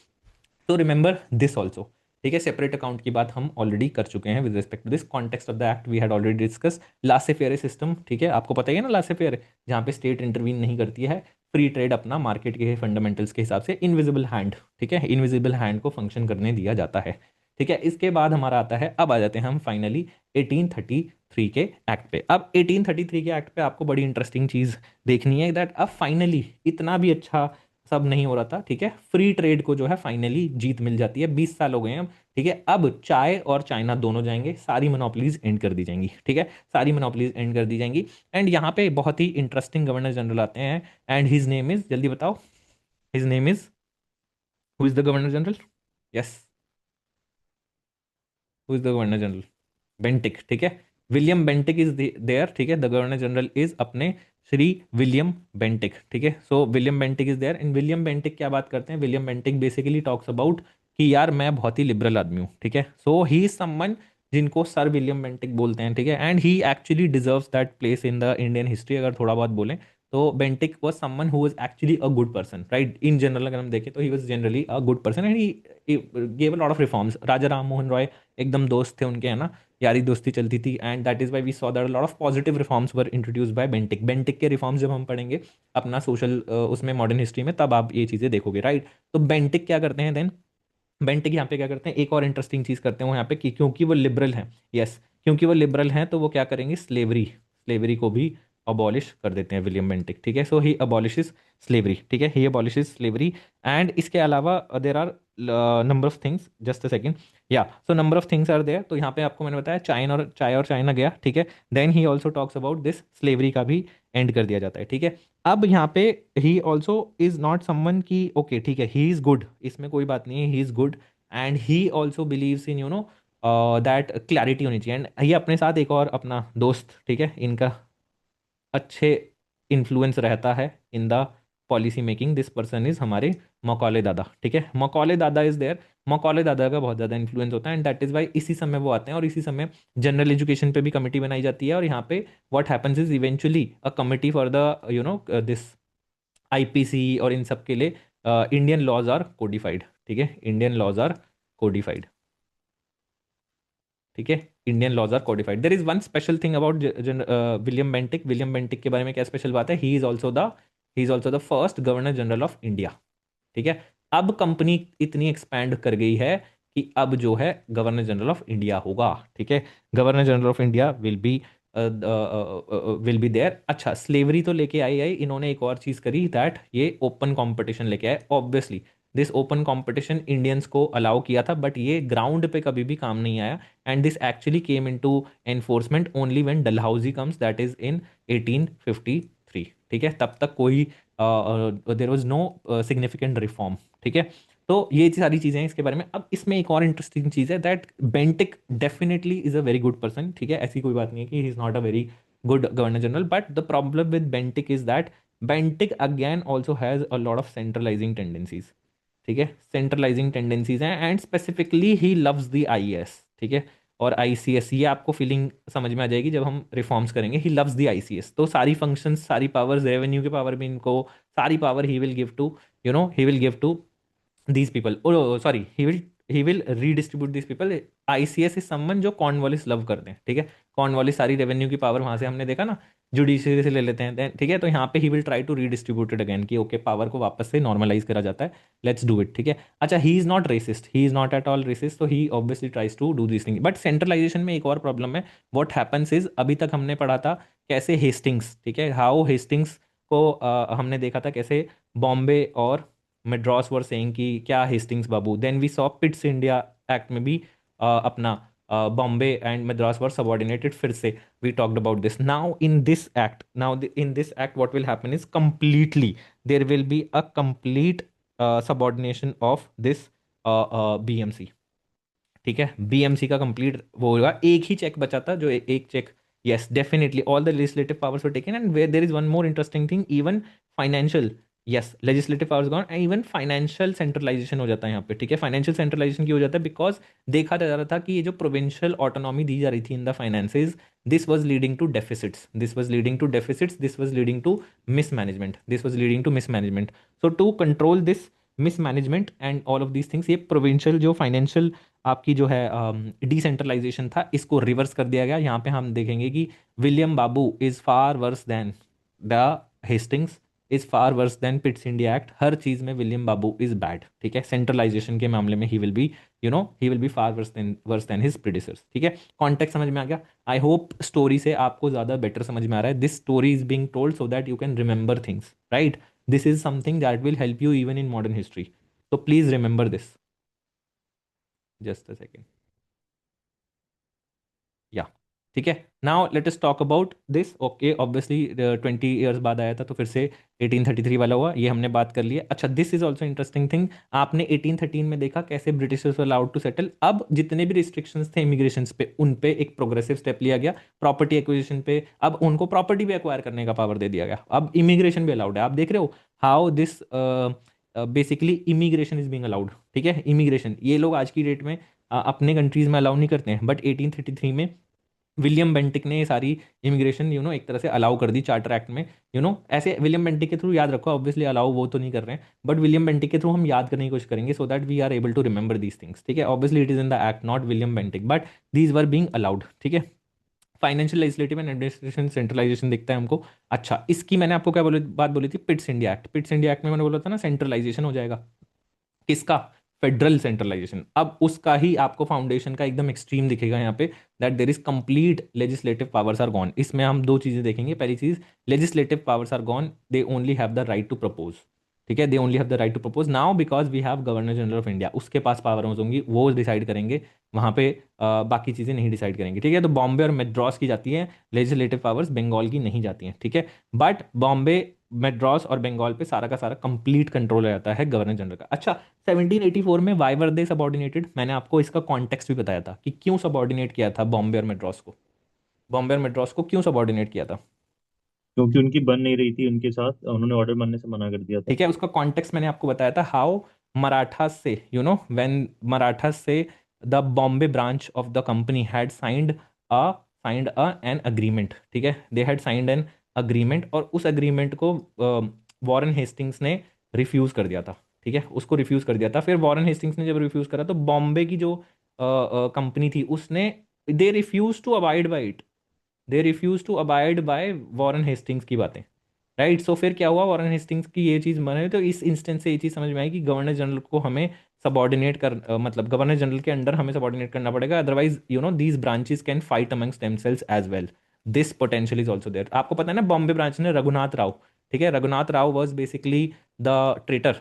तो रिमेंबर दिस ऑल्सो, ठीक है। सेपरेट अकाउंट की बात हम ऑलरेडी कर चुके हैं with respect to this context of the act, we had already discuss laissez faire system, ठीक है, आपको पता ही है ना लासे फेयर, जहाँ पे स्टेट इंटरवीन नहीं करती है, फ्री ट्रेड अपना मार्केट के फंडामेंटल्स के हिसाब से, इनविजिबल हैंड, ठीक है, इनविजिबल हैंड को फंक्शन करने दिया जाता है, ठीक है। इसके बाद हमारा आता है, अब आ जाते हैं हम फाइनली 1833 के एक्ट पे। अब 1833 के एक्ट पे आपको बड़ी इंटरेस्टिंग चीज़ देखनी है, दैट अब फाइनली इतना भी अच्छा सब नहीं हो रहा था, ठीक है, फ्री ट्रेड को जो है फाइनली जीत मिल जाती है, 20 साल हो गए हैं अब, ठीक है। अब चाय और चाइना दोनों जाएंगे, सारी मोनोपलीज एंड कर दी जाएंगी, ठीक है, सारी मोनोपलीज एंड कर दी जाएंगी। एंड यहाँ पे बहुत ही इंटरेस्टिंग गवर्नर जनरल आते हैं, एंड हिज नेम इज, जल्दी बताओ, his name is, who is the governor general, yes, who is the governor general, Bentinck, ठीक है, विलियम बेंटिक इज देयर, ठीक है, द गवर्नर जनरल इज अपने श्री विलियम बेंटिक, ठीक है। So William Bentinck is there, and William Bentinck क्या बात करते हैं, William Bentinck basically talks about कि यार मैं बहुत ही लिबरल आदमी हूँ, ठीक है। सो ही इज समवन जिनको सर विलियम बेंटिक बोलते हैं, ठीक है, and he actually deserves that place in the Indian history, अगर थोड़ा बहुत बोलें तो Bentinck was someone who was actually a good person, right, in general अगर हम देखें तो he was generally a good person, and he gave a lot of reforms. Raja Ram Mohan Roy एकदम दोस्त थे उनके, है ना, यारी दोस्ती चलती थी, and that is why we saw that lot of positive reforms were introduce by Bentinck. Bentinck के रिफॉर्म्स जब हम पढ़ेंगे अपना सोशल उसमें मॉडर्न हिस्ट्री में, तब आप ये चीज़ें देखोगे, राइट। तो बेंटिक क्या करते हैं देन, बेंटिक यहाँ पे क्या करते हैं, एक और इंटरेस्टिंग चीज़ करते हैं वो यहाँ पे कि क्योंकि वो लिबरल हैं, यस, क्योंकि वो लिबरल हैं तो वो क्या करेंगे, स्लेवरी, स्लेवरी को भी अबॉलिश कर देते हैं विलियम बेंटिक, ठीक है। सो ही अबॉलिशेस स्लेवरी, ठीक है, ही अबॉलिशेस स्लेवरी। एंड इसके अलावा there are number of things, just a second, या so number of things are there, तो यहाँ पे आपको मैंने बताया चाय और चाइना गया, ठीक है। Then he also talks about this slavery का भी एंड कर दिया जाता है, ठीक है। अब यहाँ पे he also is not someone की ओके ठीक है ही इज गुड, इसमें कोई बात नहीं है, he is good, and he also believes in that clarity होनी चाहिए, एंड ये अपने साथ एक और अपना दोस्त, ठीक है, इनका अच्छे इन्फ्लुएंस रहता है in the policy making, this person is हमारे मकौले दादा, ठीक है, मकौले दादा इज देयर, मकौले दादा का बहुत ज़्यादा इन्फ्लुएंस होता है, एंड दैट इज वाई इसी समय वो आते हैं, और इसी समय जनरल एजुकेशन पे भी कमेटी बनाई जाती है, और यहाँ पे what happens is eventually a committee for the this IPC और इन सब के लिए इंडियन लॉज आर कोडिफाइड, ठीक है, इंडियन लॉज आर कोडिफाइड, ठीक है, Indian laws are codified. There is one special thing about William Bentinck. William Bentinck के बारे में क्या स्पेशल बात है, he is also the first governor general of India. ठीक है, अब कंपनी इतनी एक्सपैंड कर गई है कि अब जो है गवर्नर जनरल ऑफ इंडिया होगा। ठीक है, governor general of India will be there. अच्छा, स्लेवरी तो लेके आई इन्होंने एक और चीज करी, दैट ये ओपन कंपटीशन लेके आए। Obviously this open competition Indians को अलाउ किया था, बट ये ग्राउंड पे कभी भी काम नहीं आया। And this actually came into enforcement only when Dalhousie comes, that is in 1853। ठीक है, तब तक कोई there was no significant reform. ठीक है, तो ये सारी चीज़ें हैं इसके बारे में। अब इसमें एक और इंटरेस्टिंग चीज़ है, that Bentinck definitely is a very good person. ठीक है, ऐसी कोई बात नहीं है कि he is not a very good governor general, but the problem with Bentinck is that Bentinck again also has a lot of centralising tendencies. ठीक है, सेंट्रलाइजिंग टेंडेंसीज हैं, and specifically he loves the IAS. ठीक है, और ICS, ये आपको feeling समझ में आ जाएगी जब हम रिफॉर्म्स करेंगे। ही लव्स द आईसीएस, तो सारी फंक्शंस, सारी पावर्स, रेवेन्यू की पावर भी इनको, सारी power he will give to, he will give to these people. Oh sorry, he will redistribute these people. ICS is someone जो कॉर्नवालिस लव करते हैं। ठीक है, कॉर्नवालिस सारी रेवेन्यू की पावर वहां से हमने देखा ना, जुडिशरी से ले लेते हैं। ठीक है, तो यहाँ पे he will try to redistribute it again, कि ओके पावर को वापस से नॉर्मलाइज करा जाता है, लेट्स डू इट। ठीक है, अच्छा, he is not racist, he is not at all racist, तो he obviously tries to do this thing. But centralisation में एक और प्रॉब्लम है। व्हाट हैपेंस इज, अभी तक हमने पढ़ा था कैसे हेस्टिंग्स, ठीक है, हाउ हेस्टिंग्स को हमने देखा था कैसे बॉम्बे और मेड्रॉस वर सेइंग कि क्या हेस्टिंग्स बाबू। Then we saw Pitt's India act में भी अपना Bombay and Madras were subordinated. फिर से we talked about this. Now in this act what will happen is completely there will be a complete subordination of this BMC. ठीक है, BMC का complete वो होगा। एक ही चेक बचा था, जो एक check, yes definitely all the legislative powers were taken, and where there is one more interesting thing, even financial, yes legislative powers gone, and even financial centralization हो जाता है यहाँ पे। ठीक है, फाइनेंशियल सेंट्रलाइजेशन क्यों हो जाता है, बिकॉज देखा जा रहा था कि ये जो प्रोविंशियल ऑटोनॉमी दी जा रही थी in the finances, this was leading to deficits, this was leading to deficits, this was leading to mismanagement, this was leading to mismanagement. So to control this mismanagement and all of these things, ये provincial जो financial आपकी जो है decentralisation था, इसको reverse कर दिया गया। यहाँ पे हम देखेंगे कि William Babu is far worse than the Hastings, is far worse than Pitt's India Act. हर चीज में विलियम बाबू इज बैड। ठीक है, सेंट्रलाइजेशन के मामले में he will be, he will be far worse than his predecessors. ठीक है, कॉन्टेक्स्ट समझ में आ गया। आई होप स्टोरी से आपको ज्यादा बेटर समझ में आ रहा है। This story is being told so that you can remember things, right. This is something that will help you even in modern history, so please remember this. Just a second. या, ठीक है, now let us talk about this. Okay, obviously 20 years बाद आया था, तो फिर से 1833 वाला हुआ, ये हमने बात कर ली है। अच्छा, this is also interesting thing. आपने 1813 में देखा कैसे ब्रिटिशर्स अलाउड टू सेटल। अब जितने भी रिस्ट्रिक्शंस थे इमिग्रेशन पे, उन पे एक प्रोग्रेसिव स्टेप लिया गया। प्रॉपर्टी एक्विजिशन पे अब उनको प्रॉपर्टी भी एक्वायर करने का पावर दे दिया गया। अब इमिग्रेशन भी अलाउड है। आप देख रहे हो how this basically immigration is being allowed. ठीक है, इमिग्रेशन ये लोग आज की डेट में अपने कंट्रीज में अलाउ नहीं करते हैं, बट 1833 में विलियम बेंटिक ने ये सारी इमिग्रेशन एक तरह से अलाउ कर दी चार्टर एक्ट में। ऐसे विलियम बेंटिक के थ्रू याद रखो, ऑब्वियसली अलाउ वो तो नहीं कर रहे हैं, बट विलियम बेंटिक के थ्रू हम याद करने की कोशिश करेंगे, so that we are able to remember these things. ठीक है, obviously it is in the act, not William Bentinck, but these were being allowed. ठीक है, financial legislative and administration centralization दिखता है हमको। अच्छा, इसकी मैंने आपको क्या बात बोली थी, पिट्स इंडिया एक्ट। पिट्स इंडिया एक्ट में मैंने बोला था ना सेंट्रलाइजेशन हो जाएगा, किसका, फेडरल सेंट्रलाइजेशन। अब उसका ही आपको फाउंडेशन का एकदम एक्सट्रीम दिखेगा यहाँ पे, that there is complete legislative powers are gone. इसमें हम दो चीजें देखेंगे। पहली चीज, legislative powers are gone, they only have the right to propose. ठीक है, they only have the right to propose now because we have governor general of India. उसके पास पावर होंगी, वो डिसाइड करेंगे वहाँ पे, बाकी चीज़ें नहीं डिसाइड करेंगे। ठीक है, तो बॉम्बे और मद्रास की जाती है लेजिस्लेटिव पावर्स, बंगाल की नहीं जाती हैं। ठीक है, बट बॉम्बे, मद्रास और बंगाल पे सारा का सारा कंप्लीट कंट्रोल हो जाता है गवर्नर जनरल का। अच्छा, 1784 में वाई वर दे सबॉर्डिनेटेड, मैंने आपको इसका कॉन्टेक्स्ट भी बताया था कि क्यों सबॉर्डिनेट किया था बॉम्बे और मद्रास को। बॉम्बे और मद्रास को क्यों सबॉर्डिनेट किया था। क्योंकि उनकी बन नहीं रही थी उनके साथ, उन्होंने ऑर्डर मानने से मना कर दिया था। ठीक है, उसका कॉन्टेक्स्ट मैंने आपको बताया था, हाउ मराठा से व्हेन मराठा से the Bombay branch of the company had signed a an agreement. ठीक है, they had signed an agreement, और उस अग्रीमेंट को वॉरेन हेस्टिंग्स ने रिफ्यूज कर दिया था। ठीक है, उसको रिफ्यूज कर दिया था। फिर वॉरेन हेस्टिंग्स ने जब रिफ्यूज करा, तो बॉम्बे की जो कंपनी थी उसने they refuse to abide by it, they refuse to abide by Warren Hastings की बातें, राइट। सो फिर क्या हुआ, वॉरेन हेस्टिंग्स की ये चीज़ बने, तो इस इंस्टेंस से ये चीज़ समझ में आई कि गवर्नर जनरल को हमें सबॉर्डिनेट कर मतलब गवर्नर जनरल के अंडर हमें सबॉर्डिनेट करना पड़ेगा, otherwise these branches can fight amongst themselves as well. This potential is also there. आपको पता है ना, बॉम्बे ब्रांच ने रघुनाथ राव, ठीक है, Raghunath Rao was basically the traitor,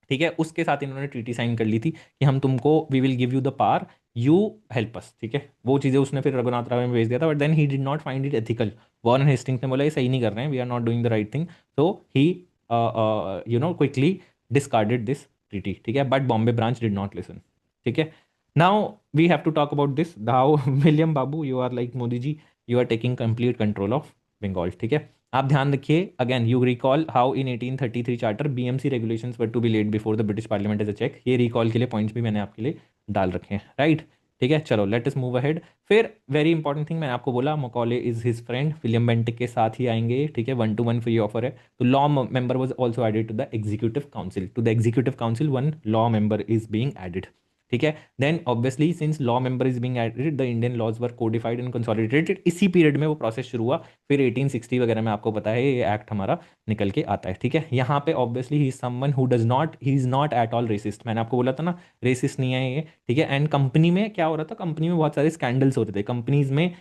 ठीक है, उसके साथ इन्होंने ट्रीटी साइन कर ली थी कि हम तुमको, we will give you the power, you help us, ठीक है। वो चीज़ें उसने फिर रघुनाथ राव में भेज दिया था, but then he did not find it ethical. Warren Hastings ने बोला ये सही नहीं कर रहे हैं, we are not doing the right thing, so he quickly discarded this treaty, ठीक है, but Bombay branch did not listen, ठीक है। Now we have to talk about this how William बाबू, you are like Modi ji, you are taking complete control of Bengal, ठीक है। आप ध्यान रखिए, again you recall how in 1833 charter BMC regulations were to be laid before the British parliament as a check. ये recall के लिए points भी मैंने आपके लिए डाल रखे हैं, राइट, ठीक है। चलो लेट अस मूव अहेड। फिर वेरी इंपॉर्टेंट थिंग मैंने आपको बोला, Macaulay is his friend, William Bentinck के साथ ही आएंगे, ठीक है, 1-to-1 फ्री ऑफर है। तो law member was also added to the executive council, to the executive council one law member is being added, ठीक है। Then obviously since law member is being added, the Indian laws were codified and consolidated. इसी period में वो process शुरू हुआ। फिर 1860 वगैरह में आपको पता है ये एक्ट हमारा निकल के आता है, ठीक है। यहाँ पे obviously he is someone who does not, he is not at all racist, मैंने आपको बोला था ना रेसिस्ट नहीं है ये, ठीक है। एंड कंपनी में क्या हो रहा था, कंपनी में बहुत सारे स्कैंडल्स हो रहे थे, कंपनीज में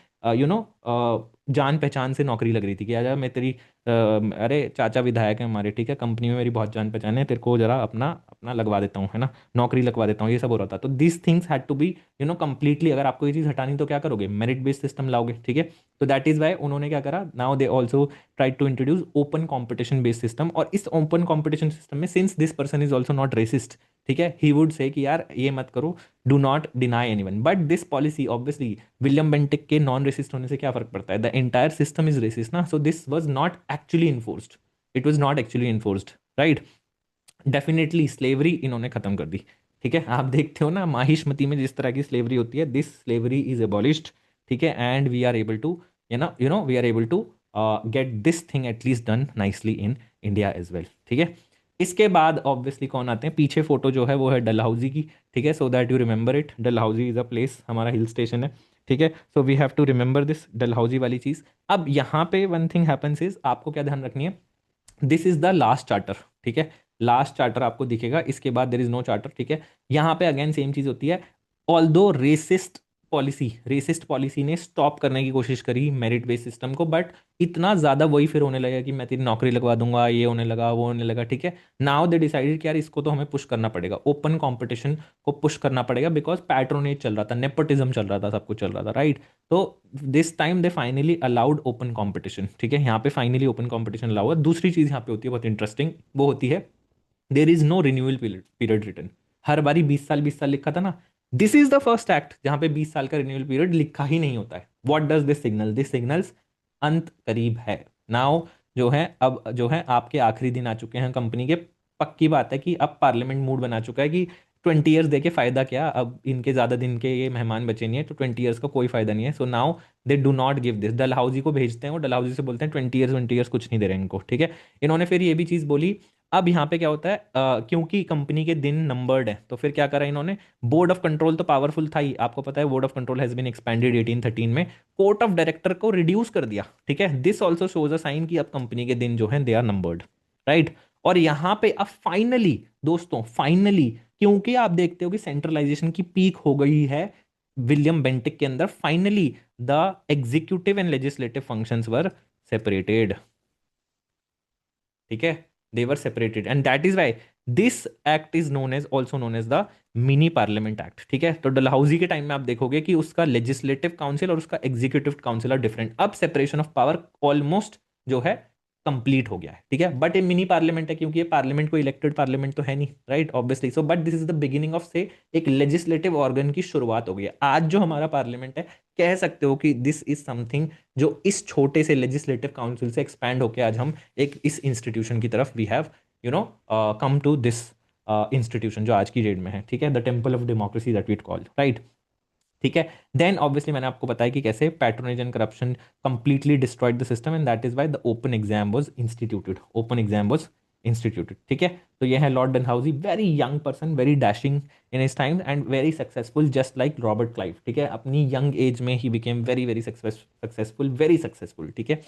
जान पहचान से नौकरी लग रही थी कि आजा मैं तेरी अरे चाचा विधायक है हमारे, ठीक है, कंपनी में मेरी बहुत जान पहचान है, तेरे को जरा अपना अपना लगवा देता हूँ, है ना, नौकरी लगवा देता हूँ, ये सब हो रहा था। तो this things had to be completely, अगर आपको ये चीज़ हटानी तो क्या करोगे, मेरिट बेस्ड सिस्टम लाओगे, ठीक है। तो दैट इज वाई उन्होंने क्या करा, now they also try to introduce open competition based system. और इस ओपन कॉम्पिटिशन सिस्टम में since this person is also not racist, ठीक है, ही वुड से कि यार ये मत करो, do not deny anyone, but this policy obviously William Bentinck के नॉन रेसिस्ट होने से क्या फर्क पड़ता है, the entire system is racist ना, so this was not actually enforced, it was not actually enforced, right. Definitely slavery इन्होंने खत्म कर दी, ठीक है। आप देखते हो ना माहिष्मती में जिस तरह की स्लेवरी होती है, दिस स्लेवरी इज एबॉलिश्ड, ठीक है। And we are able to we are able to get this thing at least done nicely in India as well, ठीक है। इसके बाद ऑब्वियसली कौन आते हैं, पीछे फोटो जो है वो है डलहौजी की, ठीक है, so that you remember it, Dalhousie is a place, हमारा हिल स्टेशन है, ठीक है। So we have to remember this Dalhousie वाली चीज। अब यहाँ पे वन थिंग हैपन्स इज, आपको क्या ध्यान रखनी है, this is the last charter, ठीक है, लास्ट चार्टर आपको दिखेगा, इसके बाद देर इज नो चार्टर, ठीक है। यहाँ पे अगेन सेम चीज होती है, ऑल्दो रेसिस्ट पॉलिसी ने स्टॉप करने की कोशिश करी मेरिट बेस्ड सिस्टम को, बट इतना ज्यादा वही फिर होने लगा कि मैं तेरी नौकरी लगवा दूंगा, ये होने लगा वो होने लगा, ठीक है। नाउ दे डिसाइडेड कि यार इसको तो हमें पुश करना पड़ेगा, ओपन कंपटीशन को पुश करना पड़ेगा, बिकॉज पैट्रोनेज चल रहा था, नेपोटिज्म चल रहा था, सब कुछ चल रहा था, राइट। तो this time they finally allowed open competition, ठीक है, यहाँ पे फाइनली ओपन कंपटीशन अलाउ है। दूसरी चीज यहाँ पे होती है बहुत इंटरेस्टिंग, वो होती है there is no renewal period return. हर बारी 20 साल लिखा था ना, this is the first act जहां पे 20 साल का रिन्यूअल पीरियड लिखा ही नहीं होता है। What does this signal, this signals अंत करीब है। नाउ जो है, अब जो है आपके आखिरी दिन आ चुके हैं कंपनी के, पक्की बात है कि अब पार्लियामेंट मूड बना चुका है कि 20 ईयर्स देके फायदा क्या, अब इनके ज्यादा दिन के ये मेहमान बचे नहीं है, तो 20 ईयर्स का कोई फायदा नहीं है। So now they do not give this, Dalhousie को भेजते हैं, वो डलहौजी से बोलते हैं 20 ईयर्स कुछ नहीं दे रहे इनको, ठीक है। इन्होंने फिर ये भी चीज बोली, अब यहाँ पे क्या होता है, क्योंकि कंपनी के दिन नंबर्ड है, तो फिर क्या करा इन्होंने, बोर्ड ऑफ कंट्रोल तो पावरफुल था ही, आपको पता है board of control has been expanded 1813 में, कोर्ट ऑफ डायरेक्टर को रिड्यूस कर दिया, ठीक है। This also shows a sign कि अब कंपनी के दिन जो है दे आर नंबर्ड, राइट। और यहाँ पे अब फाइनली दोस्तों, फाइनली, क्योंकि आप देखते हो कि सेंट्रलाइजेशन की पीक हो गई है विलियम बेंटिक के अंदर, finally the executive and legislative functions were separated, ठीक है, they were separated, and that is why this act is known as also known as the mini parliament act, ठीक है। तो डलहौजी के टाइम में आप देखोगे कि उसका लेजिस्लेटिव काउंसिल और उसका एग्जीक्यूटिव काउंसिल आर डिफरेंट, अब सेपरेशन ऑफ पावर ऑलमोस्ट जो है कंप्लीट हो गया है, ठीक है। बट ये मिनी पार्लियामेंट है क्योंकि ये पार्लियामेंट को इलेक्टेड पार्लियामेंट तो है नहीं, right, obviously. So but this is the beginning of से एक लेजिस्लेटिव ऑर्गन की शुरुआत हो गई है। आज जो हमारा पार्लियामेंट है, कह सकते हो कि दिस इज समथिंग जो इस छोटे से लेजिस्लेटिव काउंसिल से एक्सपैंड होकर आज हम एक इस इंस्टीट्यूशन की तरफ we have come to this institution जो आज की डेट में है, ठीक है, the temple of democracy that we call, right, ठीक है। देन ऑब्वियसली मैंने आपको बताया कि कैसे patronage and corruption completely destroyed the system, and that is why the open exam was instituted, open exam was instituted, ठीक है। तो ये है lord Dalhousie, very young person, very dashing in his time and very successful just like Robert Clive, ठीक है। अपनी young age में ही became very very successful, very successful, ठीक है।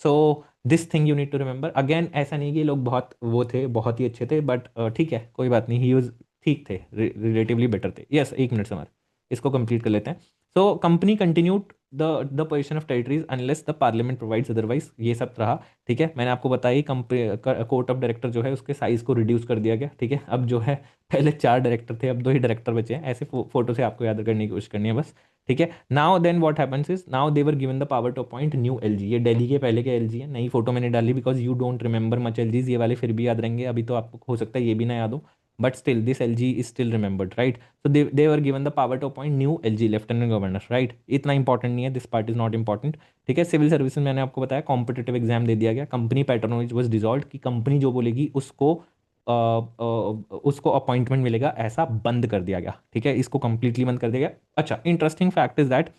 So this thing you need to remember. Again ऐसा नहीं कि ये लोग बहुत वो थे, बहुत ही अच्छे थे, बट ठीक है, कोई बात नहीं, ही वॉज ठीक थे, रिलेटिवली बेटर थे। यस, एक मिनट समर, इसको कंप्लीट कर लेते हैं। So company continued the position of territories unless the parliament provides otherwise, ये सब रहा, ठीक है। मैंने आपको बताया कोर्ट ऑफ डायरेक्टर जो है उसके साइज को रिड्यूस कर दिया गया, ठीक है। अब जो है पहले 4 डायरेक्टर थे, अब 2 ही डायरेक्टर बचे हैं। ऐसे फोटो से आपको याद करने की कोशिश करनी है बस, ठीक है। Now then what happens is now they were given the power to appoint new LG. ये दिल्ली के पहले के एलजी है, नई फोटो मैंने डाली because you don't remember much LGs, ये वाले फिर भी याद रहेंगे, अभी तो आपको हो सकता है ये भी ना याद हो, but still this LG is still remembered, right. So they were given the power to appoint new LG lieutenant governor, right. इतना इंपॉर्टेंट नहीं है, this part is not important, ठीक है। सिविल सर्विसेज मैंने आपको बताया, कॉम्पिटेटिव एग्जाम दे दिया गया, कंपनी पैटर्नोज वाज डिसॉल्व, कि कंपनी जो बोलेगी उसको अपॉइंटमेंट मिलेगा, ऐसा बंद कर दिया गया, ठीक है। इसको कंप्लीटली बंद कर दिया गया। अच्छा, interesting fact is that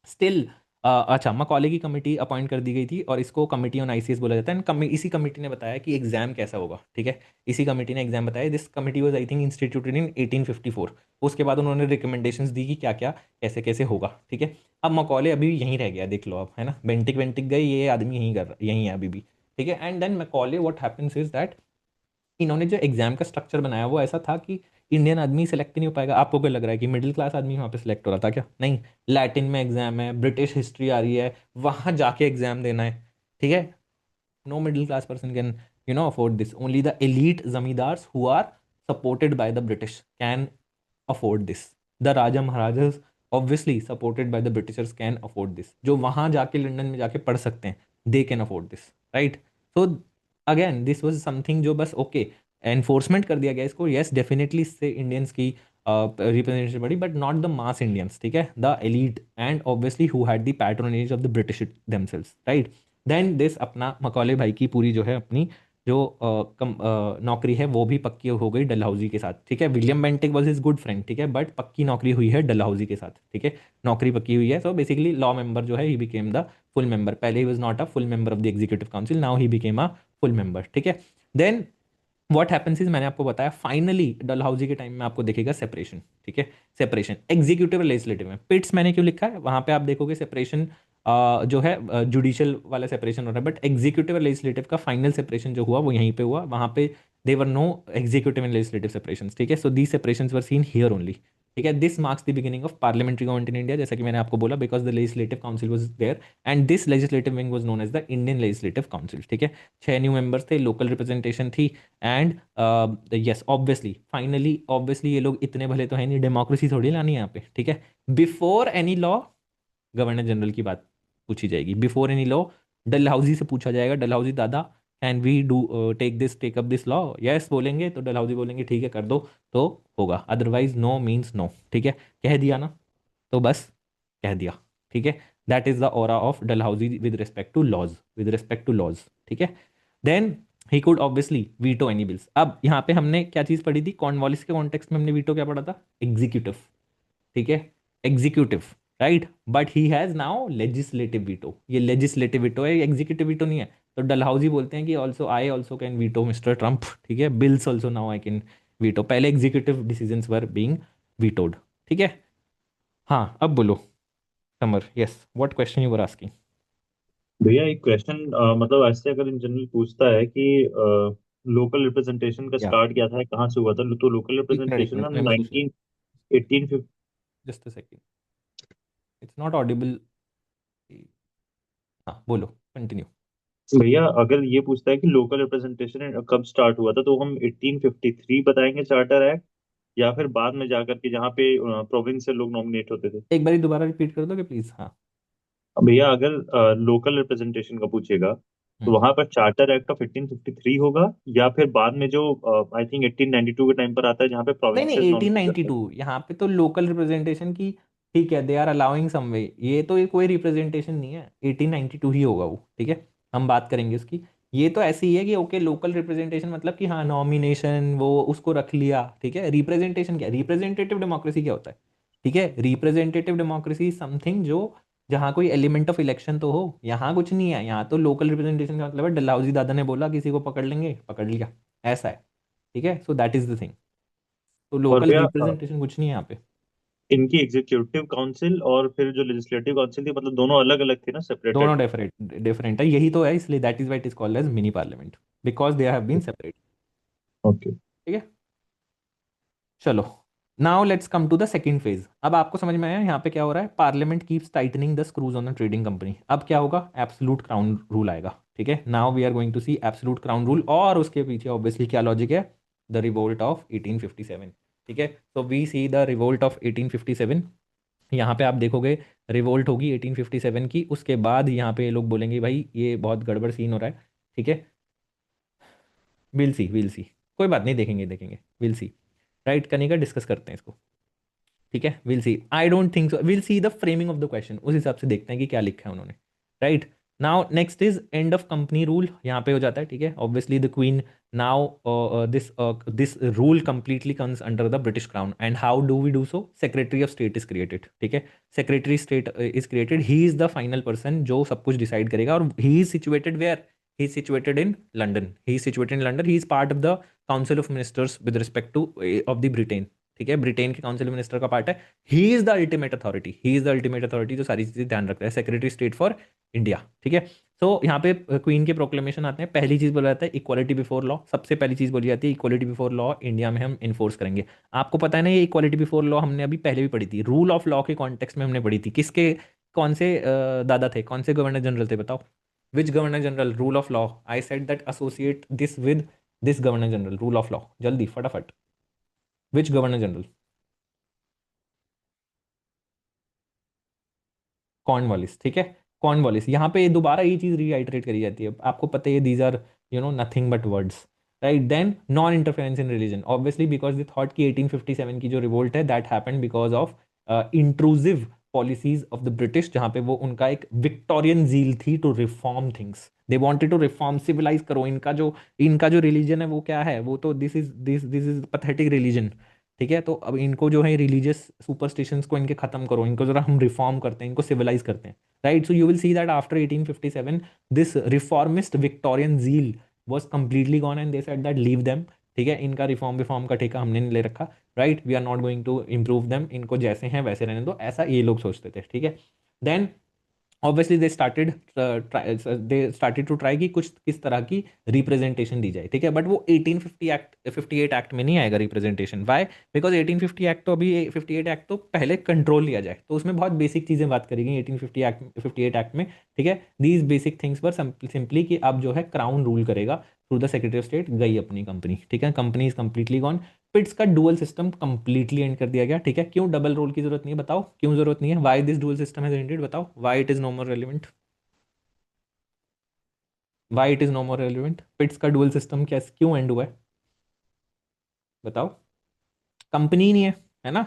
still अच्छा, मकौले की कमेटी अपॉइंट कर दी गई थी और इसको कमेटी ऑन आईसीएस बोला जाता है। इसी कमेटी ने बताया कि एग्जाम कैसा होगा, ठीक है। इसी कमेटी ने एग्जाम बताया। This committee was I think instituted इन 1854। उसके बाद उन्होंने रिकमेंडेशंस दी कि क्या क्या कैसे कैसे होगा, ठीक है। अब मकौले अभी यहीं रह गया, देख लो आप, है ना। बेंटिक वेंटिक गए, ये आदमी यहीं कर यहीं है अभी भी, ठीक है। And then Macaulay what happens is that इन्होंने जो एग्जाम का स्ट्रक्चर बनाया वो ऐसा था कि इंडियन आदमी सेलेक्ट नहीं हो पाएगा। आपको क्या लग रहा है कि मिडिल क्लास आदमी वहाँ पे सिलेक्ट हो रहा था क्या? नहीं, लैटिन में एग्जाम है, ब्रिटिश हिस्ट्री आ रही है, वहाँ जाके एग्जाम देना है, ठीक है। No middle class person can afford this, only the elite zamindars who are supported by the British can afford this. The raja maharajas obviously supported by the Britishers can afford this, जो वहाँ जाके लंदन में जाके पढ़ सकते हैं, they can afford this, right. So again this was something जो बस ओके एनफोर्समेंट कर दिया गया इसको। यस डेफिनेटली इससे इंडियंस की रिप्रेजेंटेशन बढ़ी, but not the mass Indians, ठीक है, the elite and obviously who had the patronage of the British themselves, right. Then this अपना मकौले भाई की पूरी जो है अपनी जो नौकरी है वो भी पक्की हो गई डलहौजी के साथ, ठीक है। William Bentinck was his good friend, ठीक है, बट पक्की नौकरी हुई है डलहौजी के साथ, ठीक है। नौकरी पक्की हुई है। सो बेसिकली लॉ मेंबर जो है he became the full member. पहले he was not a full member of the executive council, now he became a full member, ठीक है। देन व्हाट हैपेंस इज मैंने आपको बताया फाइनली डलहौजी के टाइम में आपको देखेगा सेपरेशन, ठीक है। सेपरेशन एग्जीक्यूटिव और लेजिस्लेटिव में, पिट्स मैंने क्यों लिखा है वहां पे आप देखोगे सेपरेशन जो है जुडिशियल वाला सेपरेशन हो रहा है, बट एग्जीक्यूटिव और लेजिस्लेटिव का फाइनल सेपरेशन जो हुआ वो यहीं पे हुआ, वहां पे there were no executive and legislative separation, ठीक है। So the separation were seen here only, ठीक है। This marks the beginning of parliamentary government in India, जैसा कि मैंने आपको बोला, because the legislative council was there and this legislative wing was known as the Indian legislative council, ठीक है। 6 new members थे, लोकल रिप्रेजेंटेशन थी and yes obviously finally obviously ये लोग इतने भले तो है नहीं, डेमोक्रेसी थोड़ी लानी है यहाँ पे, ठीक है। Before any law governor general की बात पूछी जाएगी, बिफोर एनी लॉ डलहौजी से पूछा जाएगा, डलहौजी दादा can we do take up this law, yes बोलेंगे तो डलहौजी बोलेंगे ठीक है कर दो तो होगा, अदरवाइज नो मीन्स नो, ठीक है। कह दिया ना तो बस कह दिया, ठीक है। That is the aura of Dalhousie with respect to laws, with respect to laws, ठीक है। Then he could obviously veto any bills. अब यहाँ पे हमने क्या चीज़ पढ़ी थी कॉर्नवालिस के कॉन्टेक्स्ट में, हमने वीटो क्या पढ़ा था? एग्जीक्यूटिव, ठीक है, executive, right. But he has now legislative veto, ये लेजिस्लेटिव वीटो है, एग्जीक्यूटिव वीटो नहीं है। तो डलहौजी बोलते हैं कि also I also can veto mister Trump, ठीक है, bills also now I can veto. पहले एग्जीक्यूटिव डिसीजंस वर बीइंग वीटोड, ठीक है। हाँ अब बोलो summer, yes what question you were asking? भैया एक क्वेश्चन, मतलब ऐसे अगर इन जनरल पूछता है कि लोकल रिप्रेजेंटेशन का या स्टार्ट क्या था, कहाँ से हुआ था, तो लोकल एक रिप्रेजेंटेशन मिनट ना मैं पूछ लेता 1850। हूँ, just a second, it's not Audible. हाँ बोलो, कंटिन्यू। भैया अगर ये पूछता है कि लोकल रिप्रेजेंटेशन कब स्टार्ट हुआ था, तो हम 1853 बताएंगे चार्टर एक्ट, या फिर बाद में जाकर के जहाँ पे प्रोविंस से लोग नॉमिनेट होते थे। एक बारी दोबारा रिपीट कर दोगे प्लीज? हाँ। भैया अगर लोकल रिप्रेजेंटेशन का पूछेगा तो हम्म। वहां पर चार्टर एक्ट ऑफ 1853 होगा, या फिर बाद में जो आई थिंक 1892 के टाइम पर आता है जहाँ पे नहीं नहीं, प्रोविंसेस नॉमिनेट करते हैं। 1892 यहाँ पे तो लोकल रिप्रेजेंटेशन की, ठीक है, दे आर अलाउइंग सम वे, ये तो ये कोई रिप्रेजेंटेशन नहीं है, 1892 ही होगा वो, ठीक है। हम बात करेंगे उसकी। ये तो ऐसे ही है कि ओके लोकल रिप्रेजेंटेशन मतलब कि हाँ नॉमिनेशन वो उसको रख लिया, ठीक है। रिप्रेजेंटेशन क्या, रिप्रेजेंटेटिव डेमोक्रेसी क्या होता है, ठीक है। रिप्रेजेंटेटिव डेमोक्रेसी समथिंग जो जहाँ कोई एलिमेंट ऑफ इलेक्शन तो हो। यहाँ कुछ नहीं है, यहाँ तो लोकल रिप्रेजेंटेशन का मतलब है डलहौजी दादा ने बोला किसी को पकड़ लेंगे, पकड़ लिया, ऐसा है। ठीक है, so that is the thing. तो और लोकल भैया रिप्रेजेंटेशन कुछ नहीं है यहाँ पे। इनकी एग्जीक्यूटिव काउंसिल और फिर जो लेजिस्लेटिव काउंसिल थी, मतलब दोनों अलग अलग थी ना, सेपरेटेड। दोनों डिफरेंट डिफरेंट है, यही तो है, इसलिए that is why it is called as mini parliament, because they have been separate. Okay. ठीक है, चलो, now let's come to the second phase. अब आपको समझ में आया यहाँ पे क्या हो रहा है, parliament keeps tightening the screws on the trading company. अब क्या होगा, एब्सोलूट क्राउन रूल आएगा। ठीक है, now we are going to see absolute crown rule, और उसके पीछे ऑब्वियसली क्या लॉजिक है, द रिवोल्ट ऑफ 1857। ठीक है, तो we see the revolt of 1857। यहाँ पे आप देखोगे रिवोल्ट होगी 1857 की, उसके बाद यहाँ पे लोग बोलेंगे भाई ये बहुत गड़बड़ सीन हो रहा है। ठीक है, विल सी, कोई बात नहीं, देखेंगे देखेंगे, will see. Right, Kanika discuss करते हैं इसको। ठीक है, will C, I don't think so, will see the framing of the question, उस हिसाब से देखते हैं कि क्या लिखा है उन्होंने। Right, now next is end of company rule, यहाँ पे हो जाता है। ठीक है, obviously the queen, now this rule completely comes under the British crown, and how do we do so, secretary of state is created. ठीक है, secretary state is created, he is the final person जो सब कुछ decide करेगा, और he is situated where, he is situated in London, he is situated in London, he is part of the council of ministers with respect two of the Britain. ठीक है, Britain के council minister का part है, he is the ultimate authority, he is the ultimate authority जो सारी चीजें ध्यान रखता है, सेक्रेटरी स्टेट फॉर इंडिया। ठीक है, तो यहाँ पे क्वीन के प्रोक्लेमेशन आते हैं, पहली चीज बोला जाता है इक्वालिटी बिफोर लॉ, सबसे पहली चीज बोली जाती है इक्वालिटी बिफोर लॉ इंडिया में हम इन्फोर्स करेंगे। आपको पता है ना, ये इक्वालिटी बिफोर लॉ हमने अभी पहले भी पढ़ी थी, रूल ऑफ लॉ के कॉन्टेक्स्ट में हमने पढ़ी थी, किसके, कौन से दादा थे, कौन से गवर्नर जनरल थे, बताओ, which governor general, rule of law, I said that associate this with this governor general, rule of law, जल्दी फटाफट, विच गवर्नर जनरल, कॉर्नवालिस। ठीक है, कॉर्नवालिस, यहाँ पे दोबारा ये चीज रीआइटरेट करी जाती है, आपको पता है these are nothing but words. Right, then non interference in religion, obviously because they thought कि 1857 की जो रिवोल्ट है that happened because of intrusive policies of the British, जहाँ पे वो उनका एक विक्टोरियन जील थी to reform things, they wanted to reform, civilise करो, इनका जो रिलीजन है वो क्या है, वो तो दिस इज पथेटिक रिलीजन। ठीक है, तो अब इनको जो है रिलीजियस सुपरस्टिशंस को इनके खत्म करो, इनको जरा हम रिफॉर्म करते हैं, इनको सिविलाइज करते हैं। Right, so you will see that after 1857 this reformist Victorian zeal was completely gone, and they said that leave them. ठीक है, इनका रिफॉर्म का ठेका हमने नहीं ले रखा। Right, we are not going to improve them, इनको जैसे हैं वैसे रहने दो, ऐसा ये लोग सोचते थे। ठीक है, then obviously they started to try कि कुछ किस तरह की रिप्रेजेंटेशन दी जाए। ठीक है, बट वो 1850 एक्ट 58 एक्ट में नहीं आएगा रिप्रेजेंटेशन, वाई, बिकॉज 1850 एक्ट तो अभी 58 एक्ट तो पहले कंट्रोल लिया जाए, तो उसमें बहुत बेसिक चीज़ें बात करी गई 1850 एक्ट 58 एक्ट में। ठीक है, दीज बेसिक थिंग्स पर सिंपली कि अब जो है क्राउन रूल करेगा through the secretary of state, गई अपनी कंपनी। ठीक है, कंपनी इज कंप्लीटली गॉन, पिट्स का डुअल सिस्टम कंप्लीटली एंड कर दिया गया। ठीक है, क्यों डबल रोल की जरूरत नहीं है, बताओ क्यों जरूरत नहीं है, why this dual system has ended, बताओ why it is no more relevant, why it is no more relevant, Pitt's का डुअल सिस्टम क्या क्यों एंड हुआ है, बताओ, कंपनी नहीं है ना,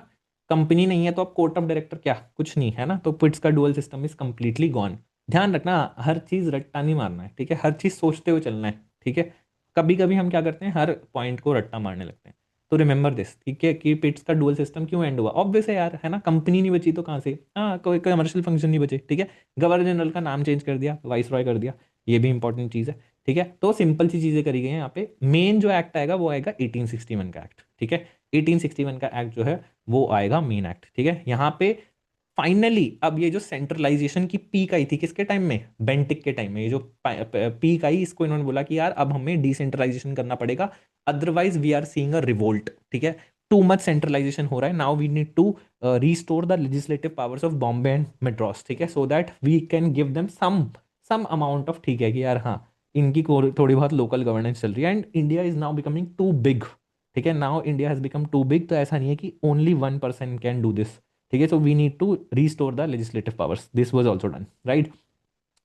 कंपनी नहीं है तो अब कोर्ट ऑफ डायरेक्टर क्या, कुछ नहीं है ना, तो पिट्स का dual system is completely gone. ध्यान रखना, हर चीज रट्टा नहीं मारना है। ठीक है, हर चीज सोचते हुए चलना है। ठीक है, कभी कभी हम क्या करते हैं, हर पॉइंट को रट्टा मारने लगते हैं, तो रिमेंबर दिस। ठीक है, कि पिट्स का डुअल सिस्टम क्यों एंड हुआ, ऑब्वियस है यार, है ना, कंपनी नहीं बची तो कहाँ से, हाँ, कोई कमर्शियल फंक्शन नहीं बचे। ठीक है, गवर्नर जनरल का नाम चेंज कर दिया, वाइस रॉय कर दिया, ये भी इंपॉर्टेंट चीज़ है। ठीक है, तो सिंपल सी चीज़ें करी गई हैं यहाँ पे, मेन जो एक्ट आएगा वो आएगा 1861 का एक्ट। ठीक है, 1861 का एक्ट जो है वो आएगा मेन एक्ट। ठीक है, यहाँ पे फाइनली अब ये जो सेंट्रलाइजेशन की पीक आई थी किसके टाइम में, बेंटिक के टाइम में, ये जो पीक आई, इसको इन्होंने बोला कि यार अब हमें डिसेंट्रलाइजेशन करना पड़ेगा, otherwise we are seeing a revolt. ठीक है, टू मच सेंट्रलाइजेशन हो रहा है, now we need to restore the legislative powers of Bombay and Madras. ठीक है, so that we can give them some amount of, ठीक है कि यार हाँ, इनकी थोड़ी बहुत लोकल गवर्नेंस चल रही है, and India is now becoming too big. ठीक है, now India has become too big, तो ऐसा नहीं है कि only one person can do this. ठीक है, so we need to restore the legislative powers, this was also done. Right,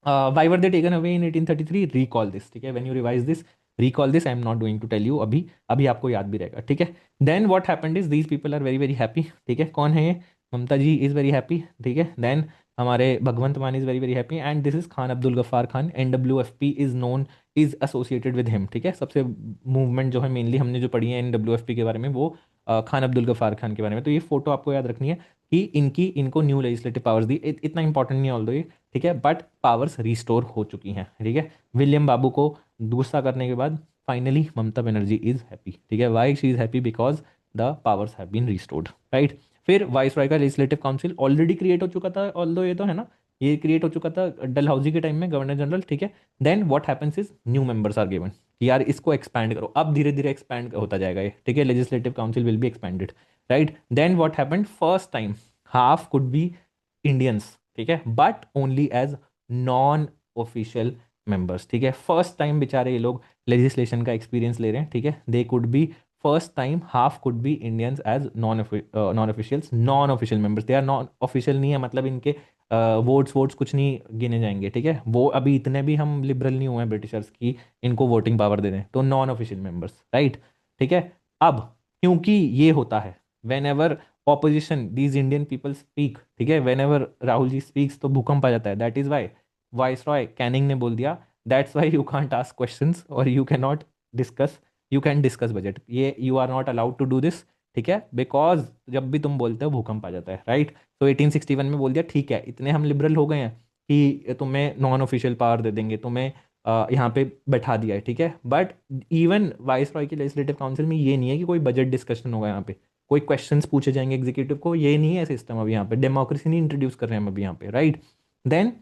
why were they taken away in 1833, recall this। ठीक है, when you revise this, recall this, I am not going to tell you, अभी अभी आपको याद भी रहेगा। ठीक है, then what happened is these people are very very happy। ठीक है, कौन है ये, Mamata ji is very happy. ठीक है, देन हमारे Bhagwant Mann is very very happy, and this is Khan Abdul Ghaffar Khan, NWFP is known, is associated with him. ठीक है, सबसे मूवमेंट जो है मेनली हमने जो पढ़ी है NWFP के बारे में, वो खान अब्दुल गफ्फार खान के बारे में, तो ये फोटो आपको याद रखनी है। कि इनको न्यू लेजिस्लेटिव पावर्स दी, इतना इंपॉर्टेंट नहीं ऑल्दो ये, ठीक है, बट पावर्स रिस्टोर हो चुकी हैं, ठीक है। विलियम बाबू को गुस्सा करने के बाद finally Mamata Banerjee is happy, ठीक है। Why she is happy? Because the powers have been restored, right. फिर वाइस रॉय का लेजिस्लेटिव काउंसिल ऑलरेडी क्रिएट हो चुका था, ऑल्दो ये तो है ना, ये क्रिएट हो चुका था डलहौजी के टाइम में, गवर्नर जनरल, ठीक है। Then what happens is new members are given कि यार इसको एक्सपैंड करो, अब धीरे धीरे एक्सपैंड होता जाएगा ये, ठीक है। Legislative council will be expanded, right. Then what happened, first time half could be Indians, ठीक है, but only as non official members, ठीक है। फर्स्ट टाइम बेचारे ये लोग लेजिस्लेशन का एक्सपीरियंस ले रहे हैं, ठीक है। They could be first time half could be Indians as non officials, non official members, they are non official नहीं है, मतलब इनके वोट्स वोट्स कुछ नहीं गिने जाएंगे, ठीक है। वो अभी इतने भी हम लिबरल नहीं हुए हैं ब्रिटिशर्स की इनको वोटिंग पावर दे दें, तो नॉन ऑफिशियल मेंबर्स, राइट, ठीक है। अब क्योंकि ये होता है whenever opposition these Indian people speak, ठीक है, whenever Rahul ji speaks तो भूकंप आ जाता है, that is why viceroy Canning ने बोल दिया that's why you can't ask questions और you can not discuss, you can discuss budget, ये you are not allowed to do this, ठीक है, बिकॉज जब भी तुम बोलते हो भूकंप आ जाता है, राइट। तो 1861 में बोल दिया ठीक है, इतने हम लिबरल हो गए हैं कि तुम्हें नॉन ऑफिशियल पावर दे देंगे, तुम्हें यहाँ पे बैठा दिया है, ठीक है। बट इवन वाइस रॉय की लेजिस्लेटिव काउंसिल में ये नहीं है कि कोई बजट डिस्कशन होगा यहाँ पे, कोई क्वेश्चंस पूछे जाएंगे एग्जीक्यूटिव को, ये नहीं है सिस्टम अभी यहाँ पे, डेमोक्रेसी नहीं इंट्रोड्यूस कर रहे हैं हम अभी यहाँ पे, राइट। देन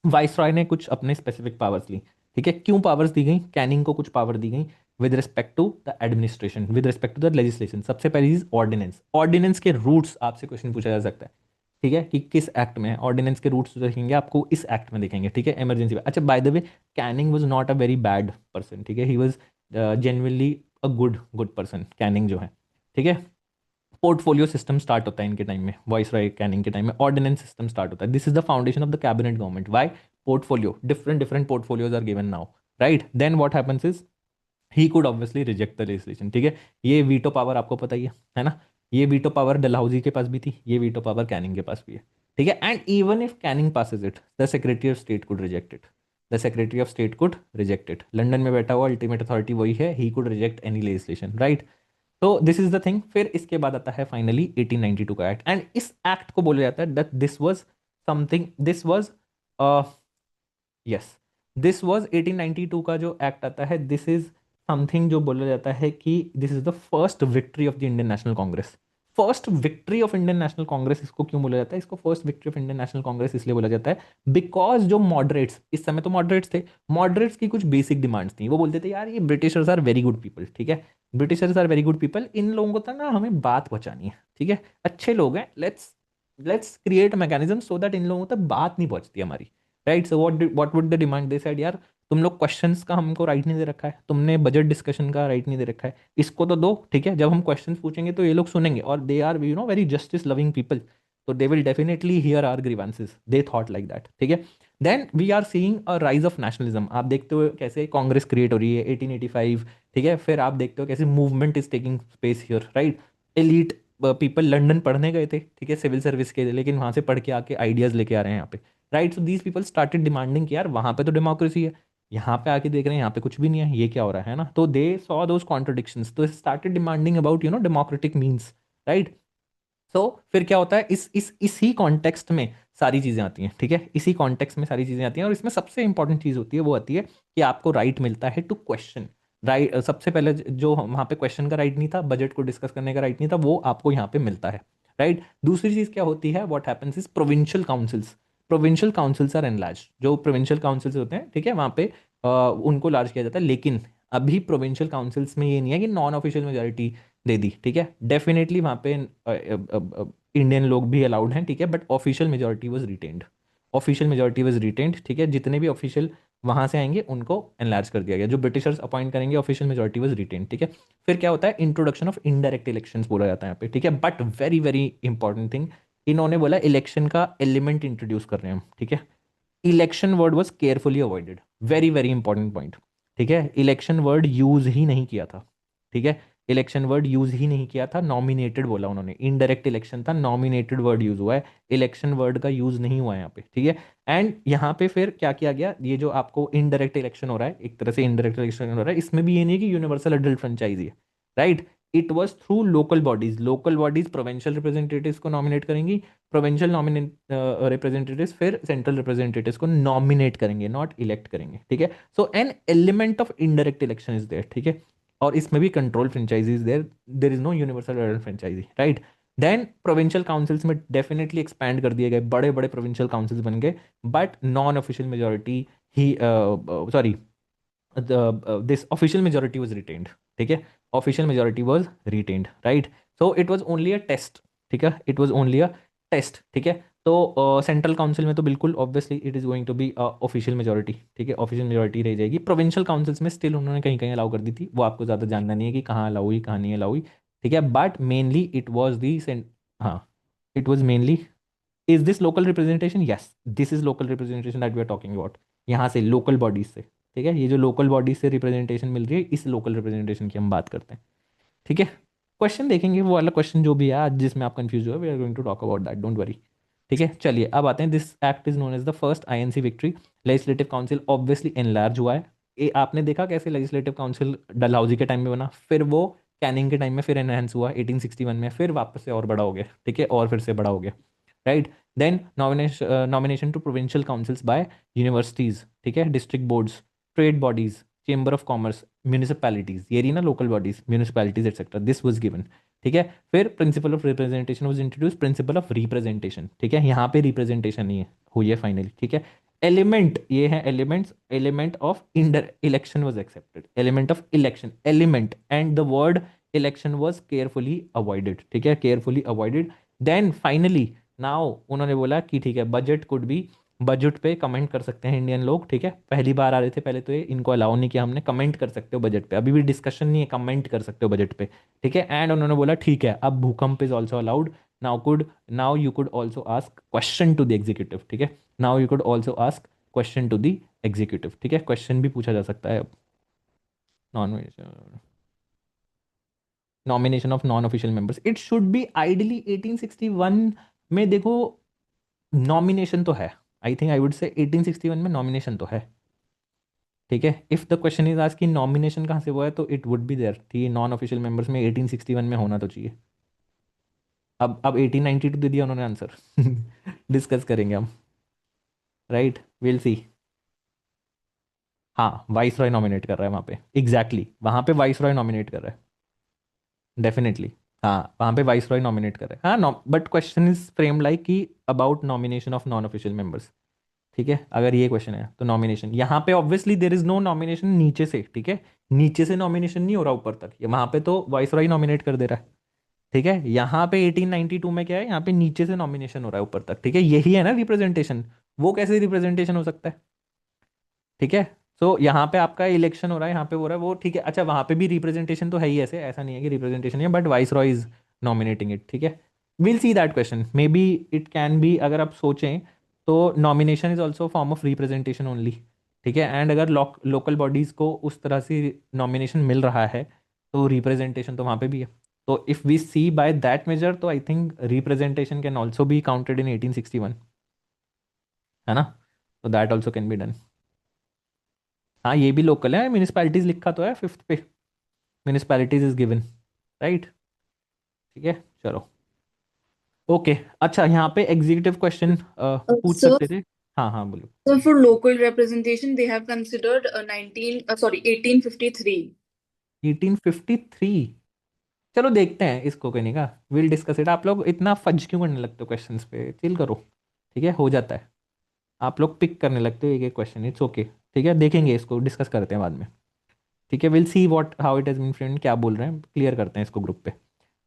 वाइस रॉय ने कुछ अपने स्पेसिफिक पावर्स ली, ठीक है। क्यों पावर्स दी गई? कैनिंग को कुछ पावर दी गई with respect to the administration, with respect to the legislation. सबसे पहली चीज ऑर्डिनेंस, ऑर्डिनेंस के रूट्स आपसे क्वेश्चन पूछा जा सकता है, ठीक है, कि किस एक्ट में है ऑर्डिनेंस के रूट्स देखेंगे आपको, इस एक्ट में देखेंगे, ठीक है, इमरजेंसी में। अच्छा by the way, Canning was not a very bad person, ठीक है, he was genuinely a good good person, Canning जो है, ठीक है। पोर्टफोलियो सिस्टम स्टार्ट होता है इनके टाइम में, वॉइस रॉय कैनिंग के टाइम में ऑर्डिनेंस सिस्टम स्टार्ट होता है, this is the foundation of the cabinet government, by portfolio, different different portfolios are given now, right. Then what happens is he could obviously reject the legislation, ठीक है। ये veto power आपको पता ही है ना, ये वीटो पावर डलहौजी के पास भी थी, ये वीटो पावर कैनिंग के पास भी है, ठीक है। And even if Canning passes it, the secretary of state could reject it, the secretary of state could reject it, London में बैठा हुआ अल्टीमेट अथॉरिटी वही है, he could reject any legislation, right. तो दिस इज द थिंग। फिर इसके बाद आता है फाइनली 1892 का एक्ट, एंड इस एक्ट को बोला जाता है that this was something, this was yes, this was 1892 का जो एक्ट आता है, दिस इज समथिंग जो बोला जाता है कि this is the first victory of the Indian national Congress, first victory of Indian national Congress. इसको क्यों बोला जाता है? इसको first victory of Indian national Congress इसलिए बोला जाता है बिकॉज जो मॉडरेट्स, इस समय तो मॉडरेट्स थे, मॉडरेट्स की कुछ बेसिक डिमांड्स थी, वो बोलते थे यार ये Britishers are very good people, ठीक है, Britishers are very good people, इन लोगों को तो ना हमें बात पहुंचानी है, ठीक है, अच्छे लोग हैं, let's let's create mechanism so that in लोगों तक बात नहीं पहुंचती हमारी, right. So what would the demand, they said यार तुम लोग क्वेश्चंस का हमको राइट नहीं दे रखा है, तुमने बजट डिस्कशन का राइट नहीं दे रखा है, इसको तो दो, ठीक है, जब हम क्वेश्चंस पूछेंगे तो ये लोग सुनेंगे, और they are very justice loving people, तो they will definitely hear our grievances, they thought like that, ठीक है। Then we are seeing a rise of nationalism, आप देखते हो कैसे कांग्रेस क्रिएट हो रही है 1885, ठीक है। फिर आप देखते हो कैसे movement is taking space here, right. Elite people London पढ़ने गए थे, ठीक है, सिविल सर्विस के लिए, लेकिन वहां से पढ़ के आके आइडियाज लेके आ रहे हैं यहाँ पे, right. So these people started demanding कि यार वहां पे तो डेमोक्रेसी है, यहाँ पे आके देख रहे हैं यहाँ पे कुछ भी नहीं है, ये क्या हो रहा है ना। तो दे सॉ दोज कॉन्ट्रडिक्शंस, तो started demanding about democratic means, right. So फिर क्या होता है, इसी कॉन्टेक्स्ट में सारी चीजें आती हैं, ठीक है, इसी कॉन्टेक्स्ट में सारी चीजें आती हैं, और इसमें सबसे इंपॉर्टेंट चीज होती है वो आती है कि आपको राइट मिलता है टू क्वेश्चन, राइट। सबसे पहले जो वहां पे क्वेश्चन का राइट नहीं था, बजट को डिस्कस करने का राइट नहीं था, वो आपको यहाँ पे मिलता है, राइट। दूसरी चीज क्या होती है, what happens is provincial councils, provincial councils are enlarge, जो प्रोविंशियल काउंसिल्स होते हैं, ठीक है, वहां पे उनको लार्ज किया जाता है, लेकिन अभी प्रोविंशियल काउंसिल्स में ये नहीं है कि नॉन ऑफिशियल मेजोरिटी दे दी, ठीक है, डेफिनेटली वहां पे इंडियन लोग भी अलाउड हैं, ठीक है, but official majority was retained, official majority was retained, ठीक है, जितने भी ऑफिशियल वहां से आएंगे उनको एनलार्ज कर दिया गया, जो ब्रिटिशर्स अपॉइंट करेंगे ऑफिशियल मेजोरिटी वाज रिटेन्ड, ठीक है। फिर क्या होता है, इंट्रोडक्शन ऑफ इनडायरेक्ट इलेक्शंस बोला जाता है यहाँ पे, ठीक है, but very very important thing, इन्होंने बोला इलेक्शन का एलिमेंट इंट्रोड्यूस कर रहे हैं हम, ठीक है। Election word was carefully avoided, very very important point, ठीक है, इलेक्शन वर्ड यूज ही नहीं किया था, ठीक है, इलेक्शन वर्ड यूज ही नहीं किया था, नॉमिनेटेड बोला उन्होंने, इनडायरेक्ट इलेक्शन था, नॉमिनेटेड वर्ड यूज हुआ है, इलेक्शन वर्ड का यूज नहीं हुआ है यहाँ पे, ठीक है। एंड यहाँ पे फिर क्या किया गया, ये जो आपको इनडायरेक्ट इलेक्शन हो रहा है, एक तरह से इनडायरेक्ट इलेक्शन हो रहा है, इसमें भी ये नहीं है कि यूनिवर्सल अडल्ट फ्रेंचाइजी है, right, it was through local bodies. Local bodies provincial representatives को नॉमिनेट करेंगी, प्रोविंशियल नॉमिनेट रिप्रेजेंटेटिव्स फिर सेंट्रल रिप्रेजेंटेटिव्स को नॉमिनेट करेंगे, नॉट इलेक्ट करेंगे, ठीक है। So an element of indirect election is there, ठीक है। और इसमें भी control franchise is there, there is no universal franchise, right. Then provincial councils में डेफिनेटली एक्सपैंड कर दिए गए, बड़े बड़े प्रोविंशियल काउंसिल्स बन गए, बट नॉन ऑफिशियल मेजोरिटी ही, sorry, this official majority was retained, ठीक है। Official majority was retained, right. So it was only a test, ठीक है, it was only a test, ठीक है। तो सेंट्रल काउंसिल में तो बिल्कुल obviously it is going to be official majority, ठीक है, ऑफिशियल मेजोरिटी रह जाएगी। प्रोविंशियल काउंसिल्स में स्टिल उन्होंने कहीं कहीं अलाउ कर दी थी, वो आपको ज़्यादा जानना नहीं है कि कहाँ अलाउ हुई कहाँ नहीं अलाउ हुई, ठीक है। But mainly it was the, हाँ, it was mainly, is this local representation? Yes, this is local representation that we are talking about. यहाँ से लोकल बॉडीज से, ठीक है, ये जो लोकल बॉडीज से रिप्रेजेंटेशन मिल रही है, इस लोकल रिप्रेजेंटेशन की हम बात करते हैं, ठीक है। क्वेश्चन देखेंगे वो वाला क्वेश्चन जो भी है आज जिसमें आप कंफ्यूज हो, we are going to talk about that, don't worry, ठीक है। चलिए अब आते हैं, this act is known as the first INC victory. Legislative council obviously enlarge हुआ है। आपने देखा कैसे लेजिस्लेटिव काउंसिल डलहौजी के टाइम में बना, फिर वो कैनिंग के टाइम में फिर एनहेंस हुआ 1861 में, फिर वापस से और बड़ा हो गया, ठीक है, और फिर से बड़ा हो गया, right. Then nomination to provincial councils by universities, ठीक है, district boards, trade bodies, chamber of commerce, municipalities, ये रही ना local bodies, municipalities etcetera, this was given, ठीक है। फिर principle of representation was introduce, principle of representation, ठीक है, यहाँ पे रिप्रेजेंटेशन नहीं है, हुई है फाइनली, ठीक है। एलिमेंट ये है elements, element of indirect election was accepted, element of election, element and the word election was carefully avoided, ठीक है, carefully avoided. Then finally now उन्होंने बोला कि ठीक है, बजट कुड बी, बजट पे कमेंट कर सकते हैं इंडियन लोग, ठीक है। पहली बार आ रहे थे पहले तो ये, इनको अलाउ नहीं किया हमने, कमेंट कर सकते हो बजट पे, अभी भी डिस्कशन नहीं है, कमेंट कर सकते हो बजट पे, ठीक है। एंड उन्होंने बोला ठीक है, अब भूकंप is also allowed, now you could also ask question to the executive, ठीक है, now you could also ask question to the executive, ठीक है, क्वेश्चन भी पूछा जा सकता है अब। Non nomination of non official members, it should be ideally 1861 में, देखो नॉमिनेशन तो है, I think I would say 1861 में नॉमिनेशन तो है, ठीक है। इफ द क्वेश्चन इज आज की नॉमिनेशन कहाँ से हुआ है, तो इट वुड बी देयर, ठीक है, नॉन ऑफिशियल मेंबर्स में 1861 में होना तो चाहिए। अब 1892 दे दिया उन्होंने आंसर डिस्कस करेंगे हम, राइट, विल सी। हाँ, वाइस रॉय नॉमिनेट कर रहा है वहाँ पे, एग्जैक्टली वहाँ पे वाइस रॉय नॉमिनेट कर रहा है, डेफिनेटली। हाँ, वहाँ पे वाइस रॉय नॉमिनेट कर रहा है, हाँ, no, but question is frame like कि about nomination of non official members, ठीक है। अगर ये क्वेश्चन है तो नॉमिनेशन, यहाँ पे obviously there is no nomination नीचे से, ठीक है, नीचे से नॉमिनेशन नहीं हो रहा ऊपर तक, ये वहाँ पे तो वाइस रॉय नॉमिनेट कर दे रहा है, ठीक है। यहाँ पे 1892 में क्या है, यहाँ पे नीचे से नॉमिनेशन हो रहा है ऊपर तक, ठीक है, यही है ना रिप्रेजेंटेशन, वो कैसे रिप्रेजेंटेशन हो सकता है, ठीक है। सो यहाँ पे आपका इलेक्शन हो रहा है, यहाँ पे हो रहा है वो, ठीक है। अच्छा, वहाँ पे भी रिप्रेजेंटेशन तो है ही, ऐसे ऐसा नहीं है कि रिप्रेजेंटेशन नहीं है, but vice Roy is nominating it, ठीक है। Will see that question, may be it can be, अगर आप सोचें तो nomination is also form of representation only, ठीक है। एंड अगर लोकल बॉडीज को उस तरह से नॉमिनेशन मिल रहा है, तो रिप्रेजेंटेशन तो वहाँ पे भी है। तो if we see by that measure, तो I think representation can also be counted in 1861, है ना। तो that also can be done. हाँ, ये भी लोकल है, म्यूनिसपैलिटीज लिखा तो है फिफ्थ पे, म्यूनिसपैलिटीज इज गिवन, राइट, ठीक है, चलो, ओके। अच्छा, यहाँ पे एग्जीक्यूटिव क्वेश्चन पूछ So, सकते थे। हाँ हाँ, बोलो। so for local representation, they have considered 1853. 1853, चलो देखते हैं इसको, कहने का विल डिस्कस इट। आप लोग इतना फज क्यों करने लगते हो क्वेश्चंस पे, चिल करो, ठीक है, हो जाता है। आप लोग पिक करने लगते हो एक एक क्वेश्चन, इट्स ओके, ठीक है, देखेंगे इसको, डिस्कस करते हैं बाद में, ठीक है। Will see what how it has been framed, क्या बोल रहे हैं, क्लियर करते हैं इसको ग्रुप पे,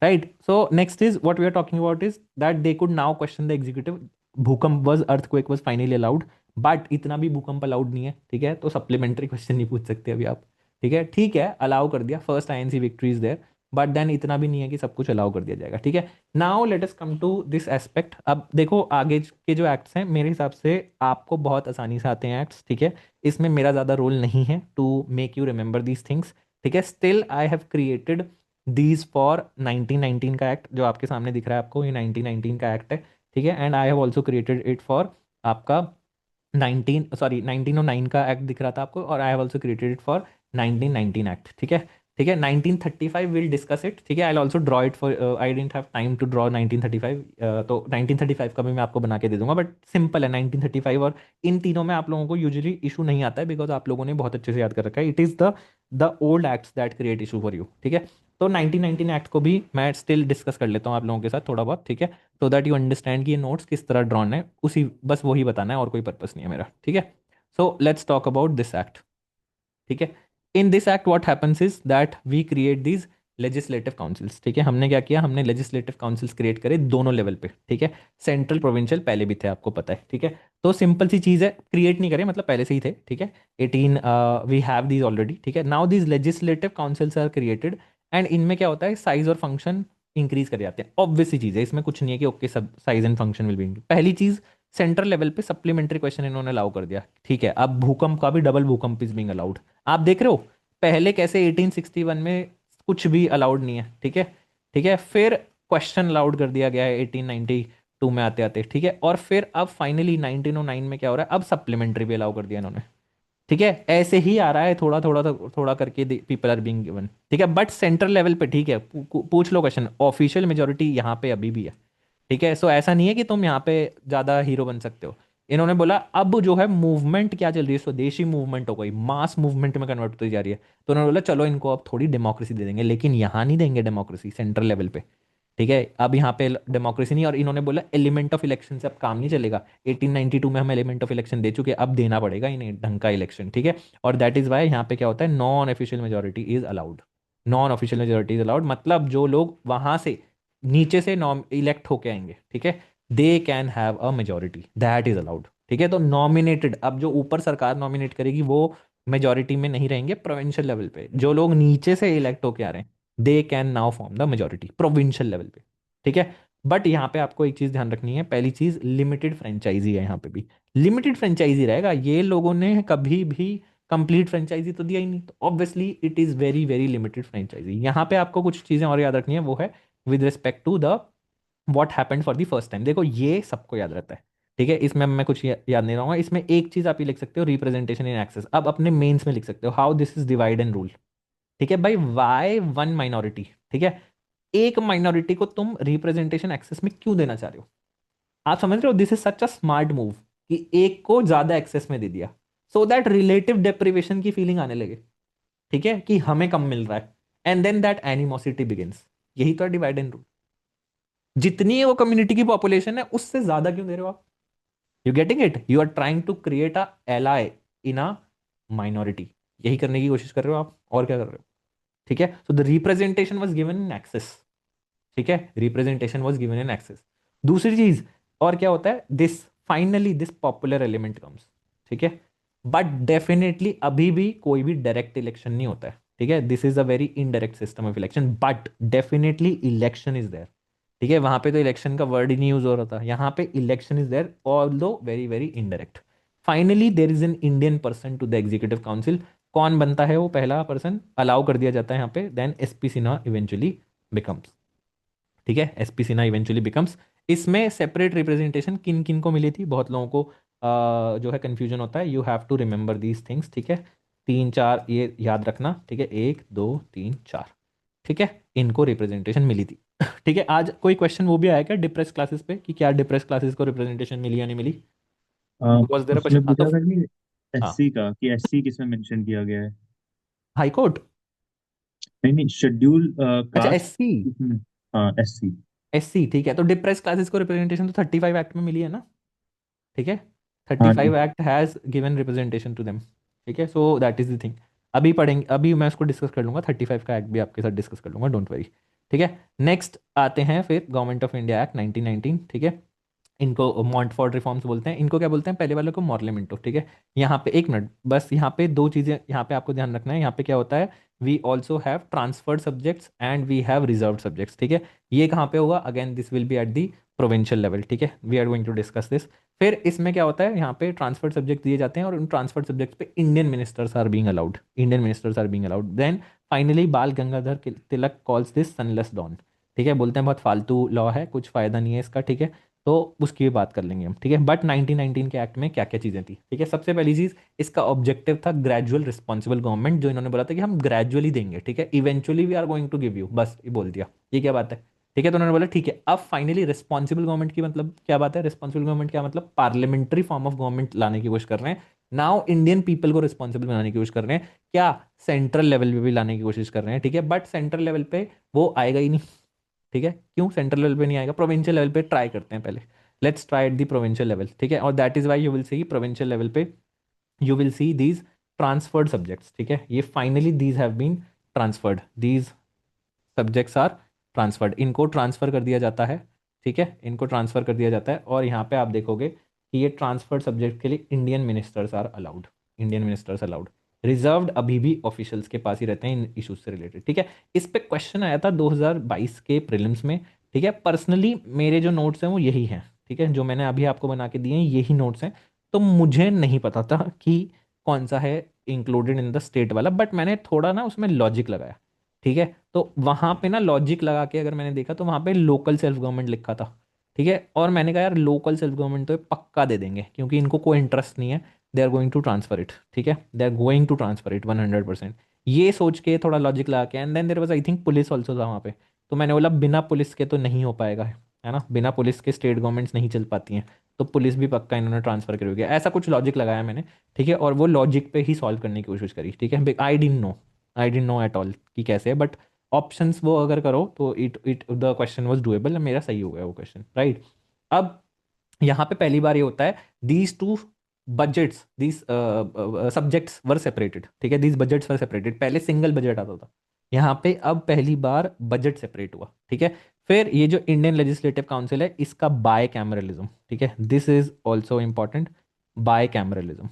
right. So next is what we are talking about is that they could now question the executive, भूकंप was earthquake was finally allowed, but इतना भी भूकंप अलाउड नहीं है, ठीक है, तो सप्लीमेंट्री क्वेश्चन नहीं पूछ सकते अभी आप, ठीक है, अलाउ कर दिया, first INC victory is there, but then इतना भी नहीं है कि सब कुछ अलाउ कर दिया जाएगा, ठीक है। Now let us come to this aspect. अब देखो आगे के जो एक्ट्स हैं, मेरे हिसाब से आपको बहुत आसानी से आते हैं एक्ट्स, ठीक है, इसमें मेरा ज़्यादा रोल नहीं है to make you remember these things, ठीक है। Still I have created these for 1919 का एक्ट, जो आपके सामने दिख रहा है आपको, ये 1919 का एक्ट है, ठीक है। And I have also created it for आपका 1909 का एक्ट दिख रहा था आपको, और आई have also created it for 1919 act, ठीक है। ठीक है। 1935 विल डिस्कस इट, ठीक है। I also draw it for, I didn't have time to draw 1935, तो 1935 का भी मैं आपको बना के दे दूंगा, बट सिंपल है 1935। और इन तीनों में आप लोगों को यूजुअली इशू नहीं आता है, बिकॉज आप लोगों ने बहुत अच्छे से याद कर रखा है। It is the old acts that create issue for you, ठीक है। तो 1919 एक्ट को भी मैं स्टिल डिस्कस कर लेता हूँ आप लोगों के साथ थोड़ा बहुत, ठीक है, सो दैट यू अंडरस्टैंड कि ये नोट्स किस तरह ड्रॉन है, उसी बस वही बताना है, और कोई पर्पस नहीं है मेरा, ठीक है। So let's talk about this act, ठीक है। In this act what happens is that we create these legislative councils, ठीक है। हमने क्या किया, हमने लेजिस्लेटिव काउंसिल्स क्रिएट करे दोनों लेवल पे, ठीक है। सेंट्रल प्रोविंशियल पहले भी थे, आपको पता है, ठीक है। तो सिंपल सी चीज़ है, क्रिएट नहीं करे मतलब पहले से ही थे, ठीक है। 18 वी हैव दीज ऑलरेडी, ठीक है। Now these legislative councils are created, and इनमें क्या होता है, साइज और फंक्शन इंक्रीज कर जाते हैं। ऑब्वियस सी चीज़ है, इसमें कुछ नहीं है कि ओके सब size and function will be. पहली चीज़, सेंट्रल लेवल पे सप्लीमेंट्री क्वेश्चन इन्होंने अलाउ कर दिया, ठीक है। अब भूकंप का भी डबल भूकंप इज बीइंग अलाउड। आप देख रहे हो पहले कैसे 1861 में कुछ भी अलाउड नहीं है, ठीक है, ठीक है। फिर क्वेश्चन अलाउड कर दिया गया है 1892 में आते आते, ठीक है। और फिर अब फाइनली 1909 में क्या हो रहा है, अब सप्लीमेंट्री भी अलाउ कर दिया इन्होंने, ठीक है। ऐसे ही आ रहा है थोड़ा थोड़ा थोड़ा करके पीपल आर बीइंग गिवन, ठीक है। बट सेंट्रल लेवल पे, ठीक है, पूछ लो क्वेश्चन, ऑफिशियल मेजोरिटी यहाँ पे अभी भी है, ठीक है। सो ऐसा नहीं है कि तुम यहाँ पे ज़्यादा हीरो बन सकते हो। इन्होंने बोला अब जो है मूवमेंट क्या चल रही है, स्वदेशी मूवमेंट हो गई, मास मूवमेंट में कन्वर्ट होती जा रही है, तो उन्होंने बोला चलो इनको अब थोड़ी डेमोक्रेसी दे देंगे, लेकिन यहाँ नहीं देंगे डेमोक्रेसी, सेंट्रल लेवल पे, ठीक है। अब यहाँ पे डेमोक्रेसी नहीं, और इन्होंने बोला एलिमेंट ऑफ इलेक्शन से अब काम नहीं चलेगा। 1892 में हम एलिमेंट ऑफ इलेक्शन दे चुके हैं, अब देना पड़ेगा इन्हें ढंग का इलेक्शन, ठीक है। और दैट इज वाई यहाँ पे क्या होता है, non official majority is allowed. Non official majority is allowed मतलब जो लोग वहां से नीचे से नॉम इलेक्ट होके आएंगे, ठीक है, they can have a majority, that is allowed, ठीक है। तो नॉमिनेटेड, अब जो ऊपर सरकार नॉमिनेट करेगी वो मेजोरिटी में नहीं रहेंगे। प्रोविंशियल लेवल पे जो लोग नीचे से इलेक्ट होके आ रहे हैं, they can now form the majority provincial level पे, ठीक है। बट यहाँ पे आपको एक चीज ध्यान रखनी है, पहली चीज लिमिटेड फ्रेंचाइजी है, यहाँ पे भी लिमिटेड फ्रेंचाइजी रहेगा। ये लोगों ने कभी भी कंप्लीट फ्रेंचाइजी तो दिया ही नहीं, तो obviously it is very very limited franchise. यहाँ पे आपको कुछ चीजें और याद रखनी है, वो है with respect to the what happened for the first time. देखो ये सबको याद रहता है, ठीक है, इसमें मैं कुछ याद नहीं रहूंगा। इसमें एक चीज आप ये लिख सकते हो, रिप्रेजेंटेशन इन एक्सेस। अब अपने मेंस में लिख सकते हो how this is divide and rule, ठीक है भाई, वाई वन माइनॉरिटी, ठीक है। एक माइनॉरिटी को तुम रिप्रेजेंटेशन एक्सेस में क्यों देना चाह रहे हो, आप समझ रहे हो, this is such a smart move कि एक को ज्यादा एक्सेस में दे दिया, सो दैट रिलेटिव डेप्रिवेशन की फीलिंग आने लगे, ठीक है, कि हमें कम मिल रहा है, and then that animosity begins. यही तो डिवाइड एंड रूल, जितनी वो कम्युनिटी की पॉपुलेशन है उससे ज्यादा क्यों दे रहे हो आप, you getting it, you are trying to create a ally in a minority, यही करने की कोशिश कर रहे हो आप, और क्या कर रहे हो, ठीक है। So the representation was given in excess, ठीक है, representation was given in excess. दूसरी चीज और क्या होता है, this finally this popular element comes, ठीक है। बट डेफिनेटली अभी भी कोई भी डायरेक्ट इलेक्शन नहीं होता है, ठीक है, this is a very indirect system of election, but definitely election is there, ठीक है। वहां पे तो इलेक्शन का वर्ड ही नहीं यूज हो रहा था, यहाँ पे election is there although very very indirect. Finally there is an Indian person to the executive council. कौन बनता है वो पहला पर्सन, अलाउ कर दिया जाता है यहाँ पे, then SP Sinha eventually becomes, ठीक है, एसपी सिन्हा इवेंचुअली बिकम्स। इसमें सेपरेट रिप्रेजेंटेशन किन किन को मिली थी, बहुत लोगों को जो है कंफ्यूजन होता है, you have to remember these things, ठीक है। तीन चार ये याद रखना, ठीक है, एक दो तीन चार, ठीक है, इनको रिप्रेजेंटेशन मिली थी। ठीक है, आज कोई क्वेश्चन वो भी आया क्या डिप्रेस क्लासेस पे, कि क्या डिप्रेस क्लासेस को रिप्रेजेंटेशन मिली या नहीं मिली, वॉज देयर अ उसने क्वेश्चन, हाँ तो पूछा था कि हाँ, एससी का, कि एससी किसमें मेंशन किया गया है। हाई कोर्ट, नहीं नहीं, शेड्यूल अच्छा कास्ट एससी, किसमें। हाँ, एससी। एससी, ठीक है। तो डिप्रेस क्लासेस को रिप्रेजेंटेशन तो 35 एक्ट में मिली है ना, ठीक है, थर्टी हाँ five act has given representation to them, ठीक है। So that is the thing, अभी पढ़ेंगे, अभी मैं उसको डिस्कस कर लूंगा, 35 का एक्ट भी आपके साथ डिस्कस कर लूंगा, डोंट वरी, ठीक है। नेक्स्ट आते हैं फिर गवर्नमेंट ऑफ इंडिया एक्ट 1919, ठीक है। इनको मॉन्टफोर्ड रिफॉर्म्स बोलते हैं, इनको क्या बोलते हैं, पहले वाले को मॉर्लेमेंटो, ठीक है। यहाँ पे एक मिनट बस, यहाँ पे दो चीज़ें यहाँ पे आपको ध्यान रखना है, यहाँ पे क्या होता है, we also have transferred subjects and we have reserve subjects, ठीक है। ये कहाँ पे होगा, again this will be at the provincial level, ठीक है, we are going to discuss this. फिर इसमें क्या होता है, यहाँ पे ट्रांसफर्ड सब्जेक्ट दिए जाते हैं, और उन ट्रांसफर्ड सब्जेक्ट्स पे Indian ministers are being allowed, Indian ministers are being allowed. Then finally Bal Gangadhar Tilak calls this sunless dawn, ठीक है, बोलते हैं बहुत फालतू लॉ है, कुछ फायदा नहीं है इसका, ठीक है। तो उसकी भी बात कर लेंगे हम, ठीक है। बट 1919 के एक्ट में क्या क्या चीज़ें थी, ठीक है। सबसे पहली चीज़, इसका ऑब्जेक्टिव था ग्रेजुअल रिस्पॉन्सिबल गवर्नमेंट, जो इन्होंने बोला था कि हम ग्रेजुअली देंगे, ठीक है, eventually we are going to give you, बस ये बोल दिया। ये क्या बात है, ठीक है। तो उन्होंने बोला ठीक है, अब फाइनली रिस्पॉन्सिबल गवर्नमेंट की मतलब क्या बात है, रिस्पॉन्सिबल गवर्नमेंट क्या मतलब, पार्लियामेंट्री फॉर्म ऑफ गवर्नमेंट लाने की कोशिश कर रहे हैं। नाउ इंडियन पीपल को रिस्पॉन्सिबल बनाने की कोशिश कर रहे हैं, क्या सेंट्रल लेवल पे भी लाने की कोशिश कर रहे हैं, ठीक है। बट सेंट्रल लेवल पे वो आएगा ही नहीं, ठीक है। क्यों सेंट्रल लेवल पे नहीं आएगा, प्रोविंशियल लेवल पे ट्राई करते हैं पहले, let's try at the provincial level, ठीक है। और that is why you will see provincial level पे you will see these transferred subjects, ठीक है। ये finally these have been transferred, these subjects are transferred, इनको ट्रांसफर कर दिया जाता है, ठीक है, इनको ट्रांसफर कर दिया जाता है। और यहाँ पे आप देखोगे कि ये ट्रांसफर्ड सब्जेक्ट के लिए Indian ministers are allowed, Indian ministers allowed. Reserved अभी भी ऑफिशियल्स के पास ही रहते हैं इन इश्यूज से रिलेटेड, ठीक है। इस पे क्वेश्चन आया था 2022 के प्रीलिम्स में, ठीक है। पर्सनली मेरे जो नोट्स हैं वो यही हैं, ठीक है, जो मैंने अभी आपको बना के दिए हैं यही नोट्स हैं। तो मुझे नहीं पता था कि कौन सा है इंक्लूडेड इन द स्टेट वाला, बट मैंने थोड़ा ना उसमें लॉजिक लगाया, ठीक है। तो वहां पे ना लॉजिक लगा के अगर मैंने देखा तो वहां पे लोकल सेल्फ गवर्नमेंट लिखा था, ठीक है। और मैंने कहा यार लोकल सेल्फ गवर्नमेंट तो ये पक्का दे देंगे, क्योंकि इनको कोई इंटरेस्ट नहीं है, they are going to transfer it, ठीक है, they are going to transfer it 100%। ये सोच के थोड़ा लॉजिक लगा के, and then there was I think police also था वहाँ पे। तो मैंने बोला बिना पुलिस के तो नहीं हो पाएगा, है ना, बिना पुलिस के स्टेट गवर्नमेंट्स नहीं चल पाती हैं, तो पुलिस भी पक्का इन्होंने ट्रांसफर करोगे, ऐसा कुछ लॉजिक लगाया मैंने, ठीक है। और वो लॉजिक पे ही सॉल्व करने की कोशिश करी, ठीक है। I didn't know at all कि कैसे है, बट ऑप्शंस वो अगर करो तो it the question was doable, मेरा सही हो गया वो क्वेश्चन, राइट। अब यहाँ पे पहली बार ये होता है these two budgets, these subjects were separated, ठीक है, दीज बजट्स वर सेपरेटेड। पहले सिंगल बजट आता था, यहाँ पे अब पहली बार बजट सेपरेट हुआ, ठीक है। फिर ये जो इंडियन लेजिस्लेटिव काउंसिल है इसका बाय कैमरलिज्म, ठीक है, this is also important, bicameralism,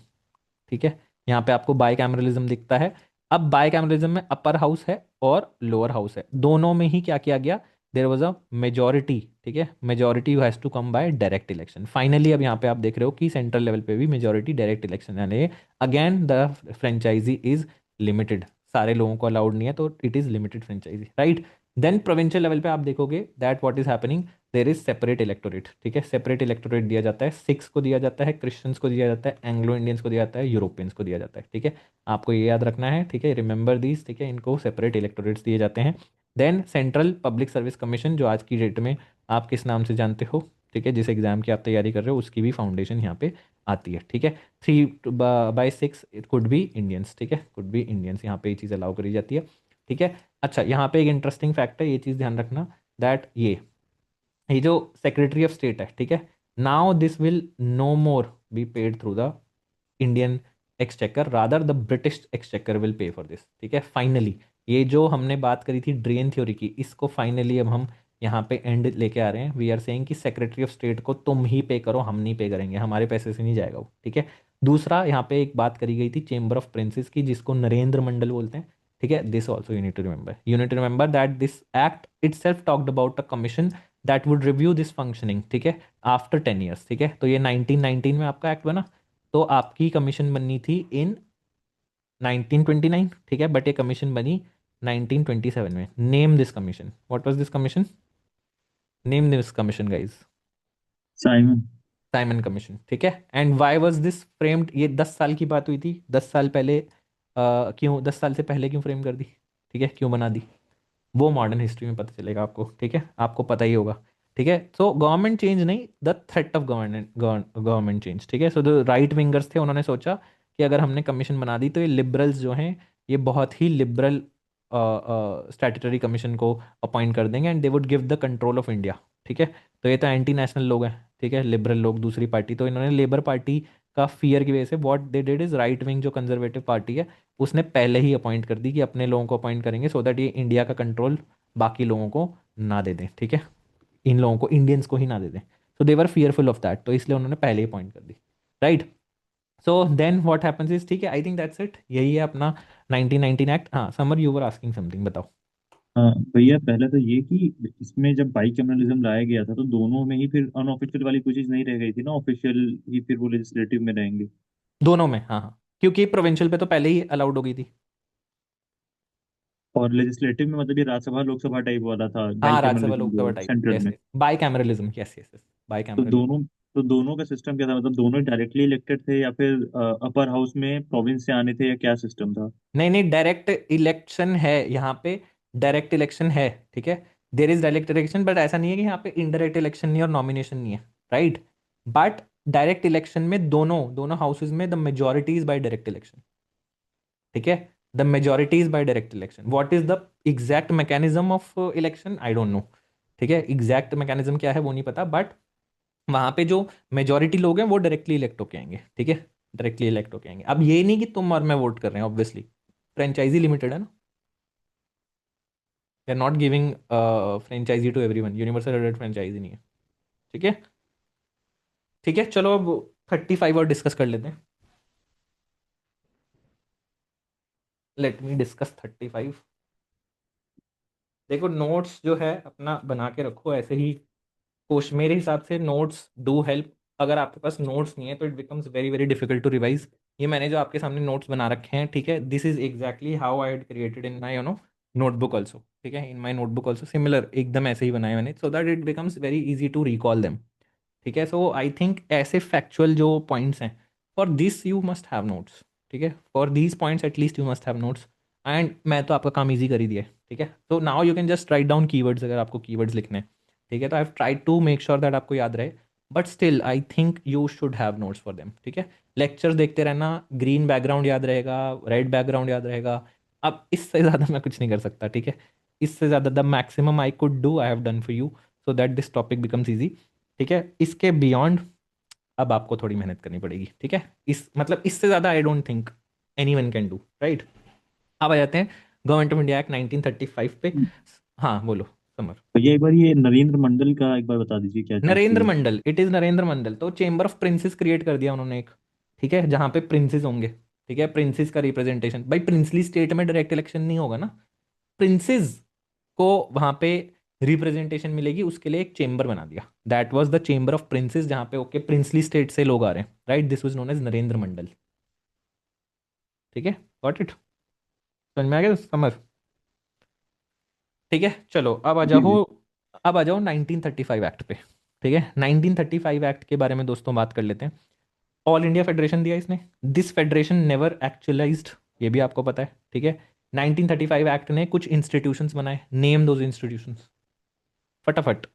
ठीक है। यहाँ पे आपको बाय कैमरलिज्म दिखता है। अब बाय कैमरलिज्म में अपर हाउस है और लोअर हाउस है, दोनों में ही क्या किया गया, देर वॉज अ मेजोरिटी, ठीक है, majority has to come by direct election. फाइनली अब यहाँ पे आप देख रहे हो कि सेंट्रल लेवल पे भी मेजोरिटी डायरेक्ट इलेक्शन, यानी again the franchise is limited, सारे लोगों को अलाउड नहीं है, तो it is limited franchise, right. Then provincial level पे आप देखोगे that what is happening, there is separate electorate, ठीक है, सेपरेट इलेक्टोरेट दिया जाता है, सिख्स को दिया जाता है, क्रिश्चियंस को दिया जाता है, एंग्लो इंडियंस को दिया जाता है, यूरोपियंस को दिया जाता है, ठीक है। आपको ये याद रखना है, ठीक है, रिमेंबर दीज, ठीक है, इनको सेपरेट इलेक्टोरेट्स दिए जाते हैं। Then central public service commission, जो आज की डेट में आप किस नाम से जानते हो, ठीक है, जिस एग्जाम की आप तैयारी कर रहे हो उसकी भी फाउंडेशन यहाँ पे आती है, ठीक है। 3/6 इट कुड बी इंडियंस, ठीक है, कुड बी इंडियंस, यहाँ पे ये चीज़ अलाउ करी जाती है, ठीक है। अच्छा, यहाँ पे एक इंटरेस्टिंग फैक्ट है, ये चीज़ ध्यान रखना, दैट ये जो सेक्रेटरी ऑफ स्टेट है, ठीक है, now this will no more be paid through the Indian exchequer, rather the British exchequer will pay for this, ठीक है। फाइनली ये जो हमने बात करी थी ड्रेन थ्योरी की, इसको फाइनली अब हम यहाँ पे एंड लेके आ रहे हैं। वी आर सेइंग कि सेक्रेटरी ऑफ स्टेट को तुम ही पे करो, हम नहीं पे करेंगे, हमारे पैसे से नहीं जाएगा वो, ठीक है। दूसरा, यहाँ पे एक बात करी गई थी चेंबर ऑफ प्रिंसेस की, जिसको नरेंद्र मंडल बोलते हैं, ठीक है। This also you need to remember that this act itself talked about a commission that would review this functioning, ठीक है, आफ्टर 10 ईयर्स, ठीक है। तो ये 1919 में आपका एक्ट बना, तो आपकी कमीशन बननी थी इन 1929, ठीक है, बट ये कमीशन बनी 1927 में। Name this commission, what was this commission, name this commission guys, Simon. Simon commission, ठीक है। And why was this framed, ये 10 साल की बात हुई थी, 10 साल पहले, क्यों 10 साल से पहले क्यों फ्रेम कर दी, ठीक है, क्यों बना दी, वो मॉडर्न हिस्ट्री में पता चलेगा आपको, ठीक है, आपको पता ही होगा, ठीक है। सो गवर्नमेंट चेंज नहीं, the threat of government change, ठीक है। सो जो राइट विंगर्स थे उन्होंने सोचा कि अगर हमने कमीशन बना दी तो ये लिबरल्स जो हैं ये बहुत ही लिबरल स्टैट्यूटरी कमीशन को अपॉइंट कर देंगे, and they would give the control of India, ठीक है। तो ये तो एंटी नेशनल लोग हैं, ठीक है, लिबरल लोग, दूसरी पार्टी, तो इन्होंने लेबर पार्टी का फियर की वजह से what they did is, right wing जो कंजर्वेटिव पार्टी है उसने पहले ही अपॉइंट कर दी कि अपने लोगों को अपॉइंट करेंगे, सो दैट ये इंडिया का कंट्रोल बाकी लोगों को ना दे दें, ठीक है, इन लोगों को, इंडियंस को ही ना दे दें। So they were fearful of that, तो इसलिए उन्होंने पहले ही अपॉइंट कर दी, right. So then what happens is, ठीक है, आई थिंक दैट्स इट, यही है अपना 1919 एक्ट। हाँ summer, you were asking something, बताओ। हाँ भैया, पहले तो ये कि इसमें जब बाइकैमरलिज्म लाया गया था तो दोनों में ही फिर अनऑफिशियल वाली कोई चीज नहीं रह गई थी ना, ऑफिशियल ही फिर वो लेजिस्लेटिव में रहेंगे। दोनों में, हाँ हाँ, क्योंकि प्रोविंशियल पे तो पहले ही अलाउड हो गई थी। और लेजिस्लेटिव में मतलब ये राज्यसभा लोकसभा टाइप वाला था, हाँ राज्यसभा बाइकैमरलिज्म लोकसभा जो है टाइप, सेंट्रल यस में। Yes, by cameralism, yes yes yes, by तो कैमरल। दोनों का सिस्टम क्या था, मतलब दोनों डायरेक्टली इलेक्टेड थे या फिर अपर हाउस में प्रोविंस से आने थे, या क्या सिस्टम था? नहीं नहीं, डायरेक्ट इलेक्शन है यहाँ पे, डायरेक्ट इलेक्शन है, ठीक है। There is direct election, but ऐसा नहीं है कि यहाँ पे इनडायरेक्ट इलेक्शन नहीं है और नॉमिनेशन नहीं है, राइट। बट डायरेक्ट इलेक्शन में दोनों दोनों हाउसेज में the majority is by direct election, ठीक है। The majority is by direct election. What is the exact mechanism of election, I don't know, ठीक है। एग्जैक्ट मैकेनिज्म क्या है वो नहीं पता, बट वहां पे जो मेजोरिटी लोग हैं वो डायरेक्टली इलेक्ट होके आएंगे, ठीक है। डायरेक्टली इलेक्ट होके आएंगे। अब ये नहीं कि तुम और मैं वोट कर रहे हैं, ऑब्वियसली फ्रेंचाइजी लिमिटेड है ना, they are not giving franchise to everyone, universal एडेड फ्रेंचाइजी नहीं है, ठीक है। ठीक है, चलो अब 35 और डिस्कस कर लेते हैं। Let me discuss 35। देखो नोट्स जो है अपना बना के रखो ऐसे ही, कोश मेरे हिसाब से नोट्स डू हेल्प। अगर आपके पास नोट्स नहीं है तो it becomes very very difficult to revise. ये मैंने जो आपके सामने नोट्स बना रखे हैं, ठीक है, this is exactly how I had created in my notebook also, ठीक है। In my notebook also similar एकदम ऐसे ही बनाए मैंने, so that it becomes very easy to recall them, ठीक है। सो आई थिंक ऐसे फैक्चुअल जो पॉइंट्स हैं, for this you must have notes, ठीक है। For these points at least you must have notes. And मैं तो आपका काम ईजी कर ही दिया है, ठीक है। तो now you can just write down keywords अगर आपको कीवर्ड्स लिखने हैं, ठीक है। तो I have try to make sure that आपको याद रहे, but still I think you should have notes for them, ठीक है। लेक्चर्स देखते रहना, ग्रीन बैकग्राउंड याद रहेगा, रेड बैकग्राउंड याद रहेगा। अब इससे ज़्यादा मैं कुछ नहीं कर सकता, ठीक है। इससे ज़्यादा the maximum I could do I have done for you, so that this topic becomes easy, ठीक है। इसके बियॉन्ड अब आपको थोड़ी मेहनत करनी पड़ेगी, ठीक है। इस मतलब इससे ज़्यादा I don't think any one can do, right. अब आ जाते हैं गवर्नमेंट ऑफ इंडिया एक्ट 1935 पे। हाँ बोलो समर। भैया एक बार ये नरेंद्र मंडल का एक बार बता दीजिए, क्या चीज नरेंद्र थी? मंडल, इट इज़ नरेंद्र मंडल। तो चेंबर ऑफ प्रिंसेस क्रिएट कर दिया उन्होंने एक, ठीक है, जहाँ पे प्रिंसेस होंगे, ठीक है। प्रिंसेस का रिप्रेजेंटेशन, भाई प्रिंसली स्टेट में डायरेक्ट इलेक्शन नहीं होगा ना, प्रिंसेस को वहाँ पे रिप्रेजेंटेशन मिलेगी, उसके लिए एक चेंबर बना दिया। That was the chamber of princess, जहाँ पे ओके प्रिंसली स्टेट से लोग आ रहे हैं, right. This was known as Narendra Mandal, ठीक है। गॉट इट, समझ में आ गया समझ, ठीक है। चलो अब आ जी जाओ, जी। अब आ जाओ 1935 एक्ट पे, ठीक है। 1935 एक्ट के बारे में दोस्तों बात कर लेते हैं। ऑल इंडिया फेडरेशन दिया इसने, दिस फेडरेशन नेवर एक्चुअलाइज्ड, ये भी आपको पता है, ठीक है। 1935 एक्ट ने कुछ इंस्टीट्यूशंस बनाए, नेम दोज इंस्टीट्यूशंस फटाफट,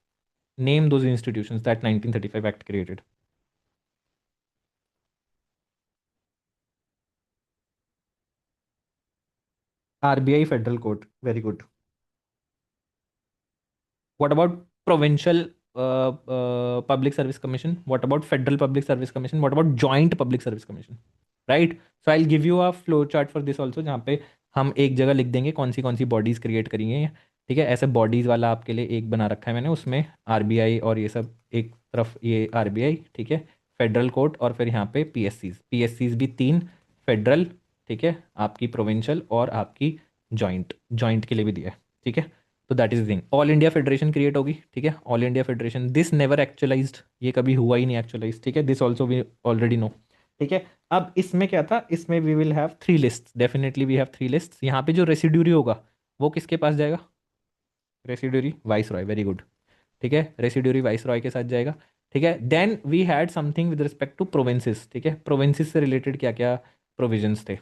name those institutions that 1935 act created. RBI, federal court, very good. What about provincial public service commission, what about federal public service commission, what about joint public service commission, right. So I give you a flow chart for this also, जहाँ पे हम एक जगह लिख देंगे कौन सी bodies create करेंगे, ठीक है। ऐसे बॉडीज वाला आपके लिए एक बना रखा है मैंने, उसमें आरबीआई और ये सब एक तरफ, ये आरबीआई, ठीक है, फेडरल कोर्ट, और फिर यहाँ पे पीएससीज, पीएससीज भी तीन, फेडरल, ठीक है, आपकी प्रोविंशियल और आपकी जॉइंट, जॉइंट के लिए भी दिया है, ठीक है। तो that is thing, all India federation create होगी, ठीक है। All India federation, this never actualised, ये कभी हुआ ही नहीं एक्चुअलाइज, ठीक है। This also we already know, ठीक है। अब इसमें क्या था, इसमें we will have three list, definitely we have three list. यहाँ पे जो रेसिड्यूरी होगा वो किसके पास जाएगा, residuary viceroy, very good, ठीक है। रेसिड्यूरी वाइस रॉय के साथ जाएगा, ठीक है। Then we had something with respect to provinces, ठीक है। प्रोविंसेस से रिलेटेड क्या क्या प्रोविजंस थे,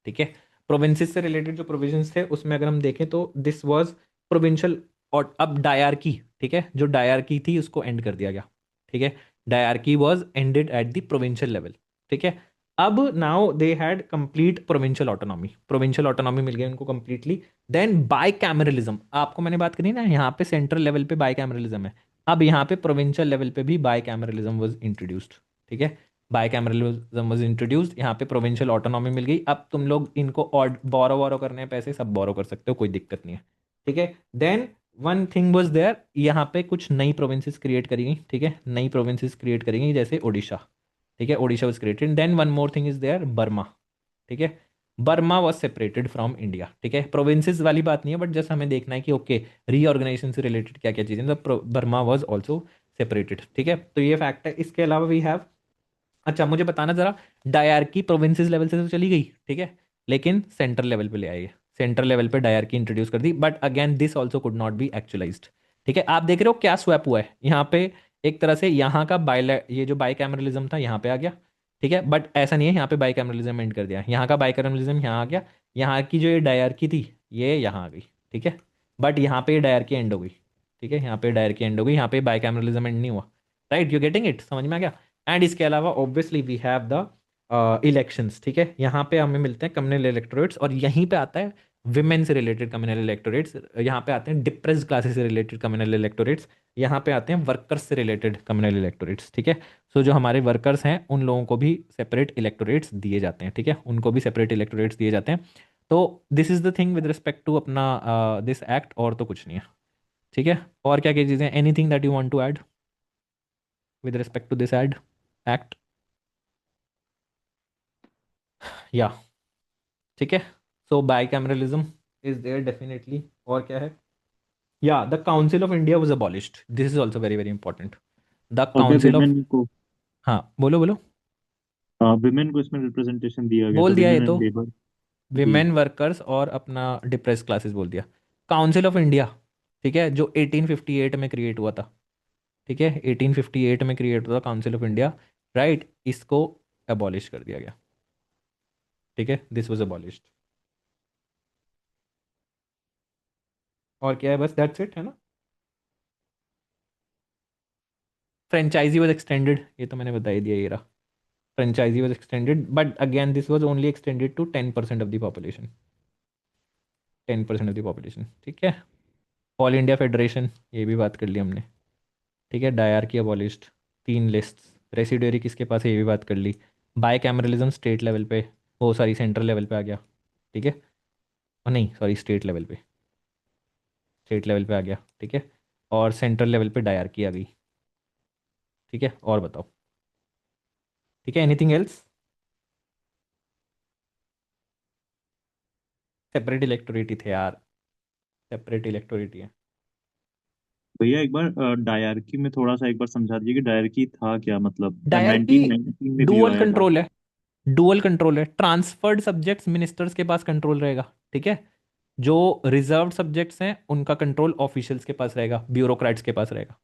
ठीक है। प्रोविंसेस से रिलेटेड जो प्रोविजंस थे उसमें अगर हम देखें तो दिस वाज प्रोविंशियल। और अब डायरकी, ठीक है, जो डायरकी थी उसको एंड कर दिया गया, ठीक है। Dyarchy was ended at the provincial level, ठीक है। अब now they had complete provincial autonomy, provincial autonomy मिल गई उनको कंप्लीटली। देन बाय कैमरलिज्म, आपको मैंने बात करी ना, यहाँ पे सेंट्रल लेवल पे बाय कैमरलिज्म है, अब यहाँ पे प्रोविंशियल लेवल पे भी बाय कैमरलिज्म वाज इंट्रोड्यूस्ड, ठीक है। बायकैमरलिज्म वाज इंट्रोड्यूस्ड, यहाँ पे प्रोविंशियल ऑटोनॉमी मिल गई। अब तुम लोग इनको और बोरो वोरो करने हैं, पैसे सब बोरो कर सकते हो, कोई दिक्कत नहीं है, ठीक है। Then one thing was there, यहाँ पे कुछ नई प्रोविंसेस क्रिएट करी गई, ठीक है, नई प्रोविंसेस क्रिएट करी गई, जैसे ओडिशा, ठीक है, Odisha was created. Then one more thing is there, Burma, ठीक है। Burma was separated from India, ठीक है। प्रोविंसेस वाली बात नहीं है, बट जस्ट हमें देखना है कि ओके रीऑर्गेनाइजेशन से रिलेटेड क्या क्या चीज़ें, तो बर्मा वॉज ऑल्सो सेपरेटेड, ठीक है। तो ये फैक्ट है। इसके अलावा वी हैव, अच्छा मुझे बताना जरा, डायरकी प्रोविंसेस लेवल से तो चली गई, ठीक है, लेकिन सेंट्रल लेवल पे ले आई है, सेंट्रल लेवल पे डायरकी इंट्रोड्यूस कर दी, but again this also could not be actualised, ठीक है, आप देख रहे हो क्या स्वैप हुआ है यहाँ पे, एक तरह से यहाँ का ये जो बाइकैमरलिज्म था यहाँ पे आ गया। ठीक है, बट ऐसा नहीं है, यहाँ पे बाइकैमरलिज्म एंड कर दिया, यहाँ का बाइकैमरलिज्म यहाँ आ गया, यहाँ की जो ये डायरकी थी ये यहाँ आ गई। ठीक है, बट यहाँ पे ये डायरकी एंड हो गई। ठीक है, यहाँ पे डायरकी एंड हो गई, यहाँ पे बाइकैमरलिज्म एंड नहीं हुआ। राइट, यू गेटिंग इट, समझ में आ गया। एंड इसके अलावा obviously we have the elections. ठीक है, यहाँ पे हमें मिलते हैं कम्युनल इलेक्टोरेट्स, और यहीं पे आता है विमेन से रिलेटेड कम्युनल इलेक्टोरेट्स, यहाँ पे आते हैं डिप्रेस्ड क्लासेस से रिलेटेड कम्युनल इलेक्टोरेट्स, यहाँ पे आते हैं वर्कर्स से रिलेटेड कम्युनल इलेक्टोरेट्स। ठीक है, सो जो हमारे वर्कर्स हैं उन लोगों को भी सेपरेट इलेक्टोरेट्स दिए जाते हैं। ठीक है, उनको भी सेपरेट इलेक्टोरेट्स दिए जाते हैं। तो this is the thing with respect to अपना दिस एक्ट, और तो कुछ नहीं है। ठीक है, और क्या क्या चीज़ें, anything that you want to add with respect to this act? या ठीक है, so bicameralism is there definitely. और क्या है, या the council of India was abolished, this is also very very important. The अगर काउंसिल ऑफ, विमेन को हाँ बोलो बोलो। विमेन को इसमें रिप्रेजेंटेशन दिया गया था, बोल दिया ये विमेन तो, एंड लेबर। जी। विमेन वर्कर्स और अपना डिप्रेस क्लासेस बोल दिया। काउंसिल ऑफ इंडिया, ठीक है, जो 1858 में क्रिएट हुआ था। ठीक है, 1858 में क्रिएट हुआ था काउंसिल ऑफ इंडिया। राइट, इसको अबॉलिश कर दिया गया। ठीक है, दिस वाज अबॉलिश्ड। और क्या है, बस दैट्स इट, है ना। फ्रेंचाइजी वाज एक्सटेंडेड, ये तो मैंने बता ही दिया, ये रहा। Franchise was extended, but again this was only extended to 10% of the population. 10% of the population. ठीक है, ऑल इंडिया फेडरेशन, ये भी बात कर ली हमने। ठीक है, डायरकी अबॉलिश्ड, 3 लिस्ट। रेसिडरी किसके पास है, ये भी बात कर ली। बाई कैमरलिज्म स्टेट लेवल पे, ओ सॉरी सेंट्रल लेवल पे आ गया। ठीक है, और नहीं सॉरी स्टेट लेवल पे, स्टेट लेवल पे आ गया। ठीक है, और सेंट्रल लेवल पे डायरकी आ गई। ठीक है, और बताओ। ठीक है, एनीथिंग एल्स? सेपरेट इलेक्टोरेट ही थे यार, सेपरेट इलेक्टोरेट ही है। भैया एक बार डायरकी में थोड़ा सा एक बार समझा दीजिए कि डायरकी था क्या, मतलब डायरकी 1919 में भी डुअल आया था। कंट्रोल है, डुअल कंट्रोल है। ट्रांसफर्ड सब्जेक्ट्स मिनिस्टर्स के पास कंट्रोल रहेगा। ठीक है, जो रिजर्व्ड सब्जेक्ट्स हैं उनका कंट्रोल ऑफिशियल्स के पास रहेगा, ब्यूरोक्रेट्स के पास रहेगा।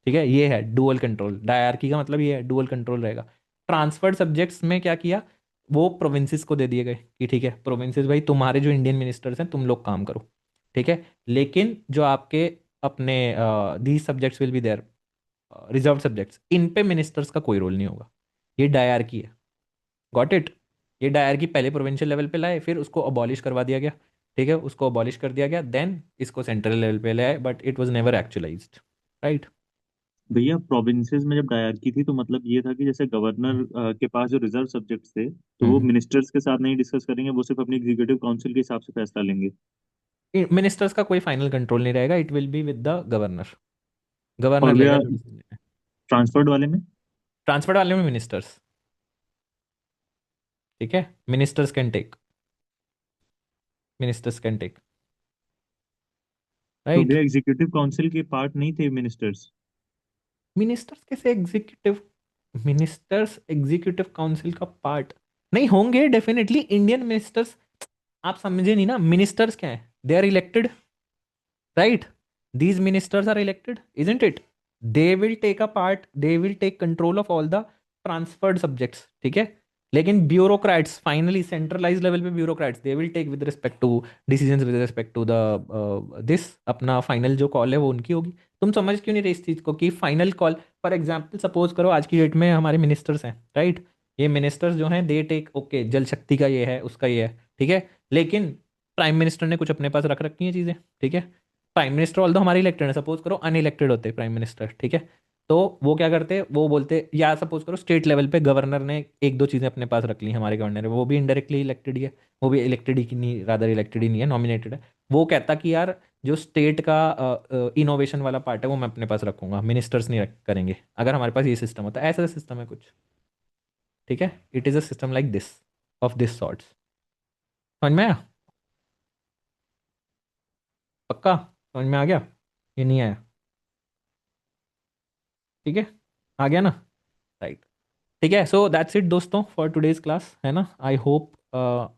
ठीक है, ये है डुअल कंट्रोल, डायरकी का मतलब ये है, डुअल कंट्रोल रहेगा। ट्रांसफर्ड सब्जेक्ट्स में क्या किया, वो प्रोविंसेस को दे दिए गए कि ठीक है प्रोविंसेस भाई तुम्हारे जो इंडियन मिनिस्टर्स हैं तुम लोग काम करो। ठीक है, लेकिन जो आपके अपने these subjects will be there, reserve subjects, इन पे मिनिस्टर्स का कोई रोल नहीं होगा। ये डायरकी है, गॉट इट। ये डायरकी पहले प्रोविंशियल लेवल पे लाए, फिर उसको अबॉलिश करवा दिया गया। ठीक है, उसको अबॉलिश कर दिया गया, देन इसको सेंट्रल लेवल पे लाए, but it was never actualised. Right. भैया प्रोविंसेस में जब डायरकी थी तो मतलब ये था कि जैसे गवर्नर के पास जो रिजर्व सब्जेक्ट्स थे तो वो हम्म, मिनिस्टर्स के साथ नहीं डिस्कस करेंगे, वो सिर्फ अपनी एग्जीक्यूटिव काउंसिल के हिसाब से फैसला लेंगे। मिनिस्टर्स का कोई फाइनल कंट्रोल नहीं रहेगा, it will be with the governor. Governor और लेगा भैया जो डिसीजन है। ट्रांसफर्ड वाले में? ट्रांसफर वाले में मिनिस्टर्स। ठीक है, ministers can take, ministers can take. तो राइट, भैया एग्जीक्यूटिव काउंसिल के पार्ट नहीं थे मिनिस्टर्स? मिनिस्टर्स कैसे एग्जीक्यूटिव, मिनिस्टर्स एग्जीक्यूटिव काउंसिल का पार्ट नहीं होंगे डेफिनेटली, इंडियन मिनिस्टर्स। आप समझे नहीं ना, मिनिस्टर्स क्या है, they are elected. Right, these ministers are elected, isn't it? They will take a part, they will take control of all the transferred subjects. ठीक है, लेकिन ब्यूरोक्रेट्स फाइनली सेंट्रलाइज लेवल पे, bureaucrats they will take with respect to decisions, with respect to the this, अपना final जो call है वो उनकी होगी। तुम समझ क्यों नहीं रहे इस चीज़ को कि final call, for example suppose करो आज की डेट में हमारे मिनिस्टर्स हैं, राइट, ये मिनिस्टर्स जो हैं दे टेक, ओके जल शक्ति का ये है, उसका ये है, ठीक है, लेकिन प्राइम मिनिस्टर ने कुछ अपने पास रख रखी है चीज़ें। ठीक है, प्राइम मिनिस्टर ऑल दो हमारे इलेक्टेड है, सपोज करो अनइलेक्टेड होते प्राइम मिनिस्टर। ठीक है, तो वो क्या करते, वो बोलते, या सपोज करो स्टेट लेवल पे गवर्नर ने एक दो चीज़ें अपने पास रख ली, हमारे गवर्नर है वो भी इनडायरेक्टली इलेक्टेड ही है, वो भी इलेक्टेड ही नहीं, रादर इलेक्टेड ही नहीं है, नॉमिनेटेड है। वो कहता कि यार जो स्टेट का इनोवेशन वाला पार्ट है वो मैं अपने पास रखूंगा, मिनिस्टर्स नहीं करेंगे, अगर हमारे पास ये सिस्टम होता है, ऐसा सिस्टम है कुछ। ठीक है, it is a system like this, of this sorts. समझ में आया? पक्का समझ में आ गया, ये नहीं आया? ठीक है, आ गया ना। राइट, ठीक है, सो दैट्स इट दोस्तों फॉर टुडेज क्लास, है ना। I hope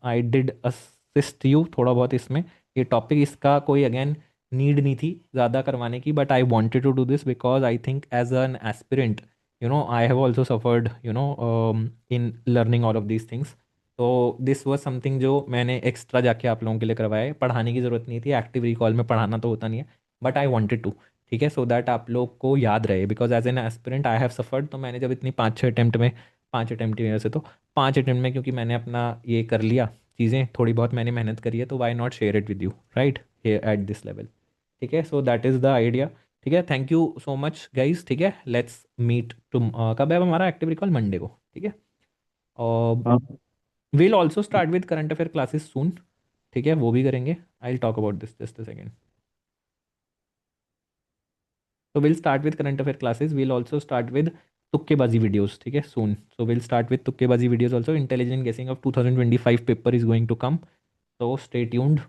I did assist you थोड़ा बहुत इसमें। ये टॉपिक इसका कोई अगेन नीड नहीं थी ज़्यादा करवाने की, but I wanted to do this because I think as an aspirant I have also suffered in learning all of these things. तो दिस वॉज समथिंग जो मैंने एक्स्ट्रा जाके आप लोगों के लिए करवाया है। पढ़ाने की ज़रूरत नहीं थी, एक्टिव रिकॉल में पढ़ाना तो होता नहीं है, बट आई वॉन्टेड टू, ठीक है, सो दैट आप लोग को याद रहे, because as an aspirant I have suffered. तो मैंने जब इतनी 5-6 अटैम्प्ट में, 5 अटैम्प्ट की वजह से, तो 5 अटैम्प्ट में क्योंकि मैंने अपना ये कर लिया, चीज़ें थोड़ी बहुत मैंने मेहनत करी है, तो why not share it with you, right, at this level. ठीक है, so that is the idea. ठीक है, thank you so much guys. ठीक है, लेट्स मीट टू, कब है हमारा एक्टिव रिकॉल? मंडे को, ठीक है। और हाँ will also start with current affair classes soon, ठीक है, वो भी करेंगे। I will talk about this just a second. So we'll start with current affair classes. We'll also start with तुक्केबाजी videos, ठीक है, soon. So we'll start with तुक्केबाजी videos also. Intelligent guessing of 2025 paper is going to come. So stay tuned.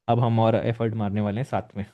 अब हम और effort मारने वाले हैं साथ में।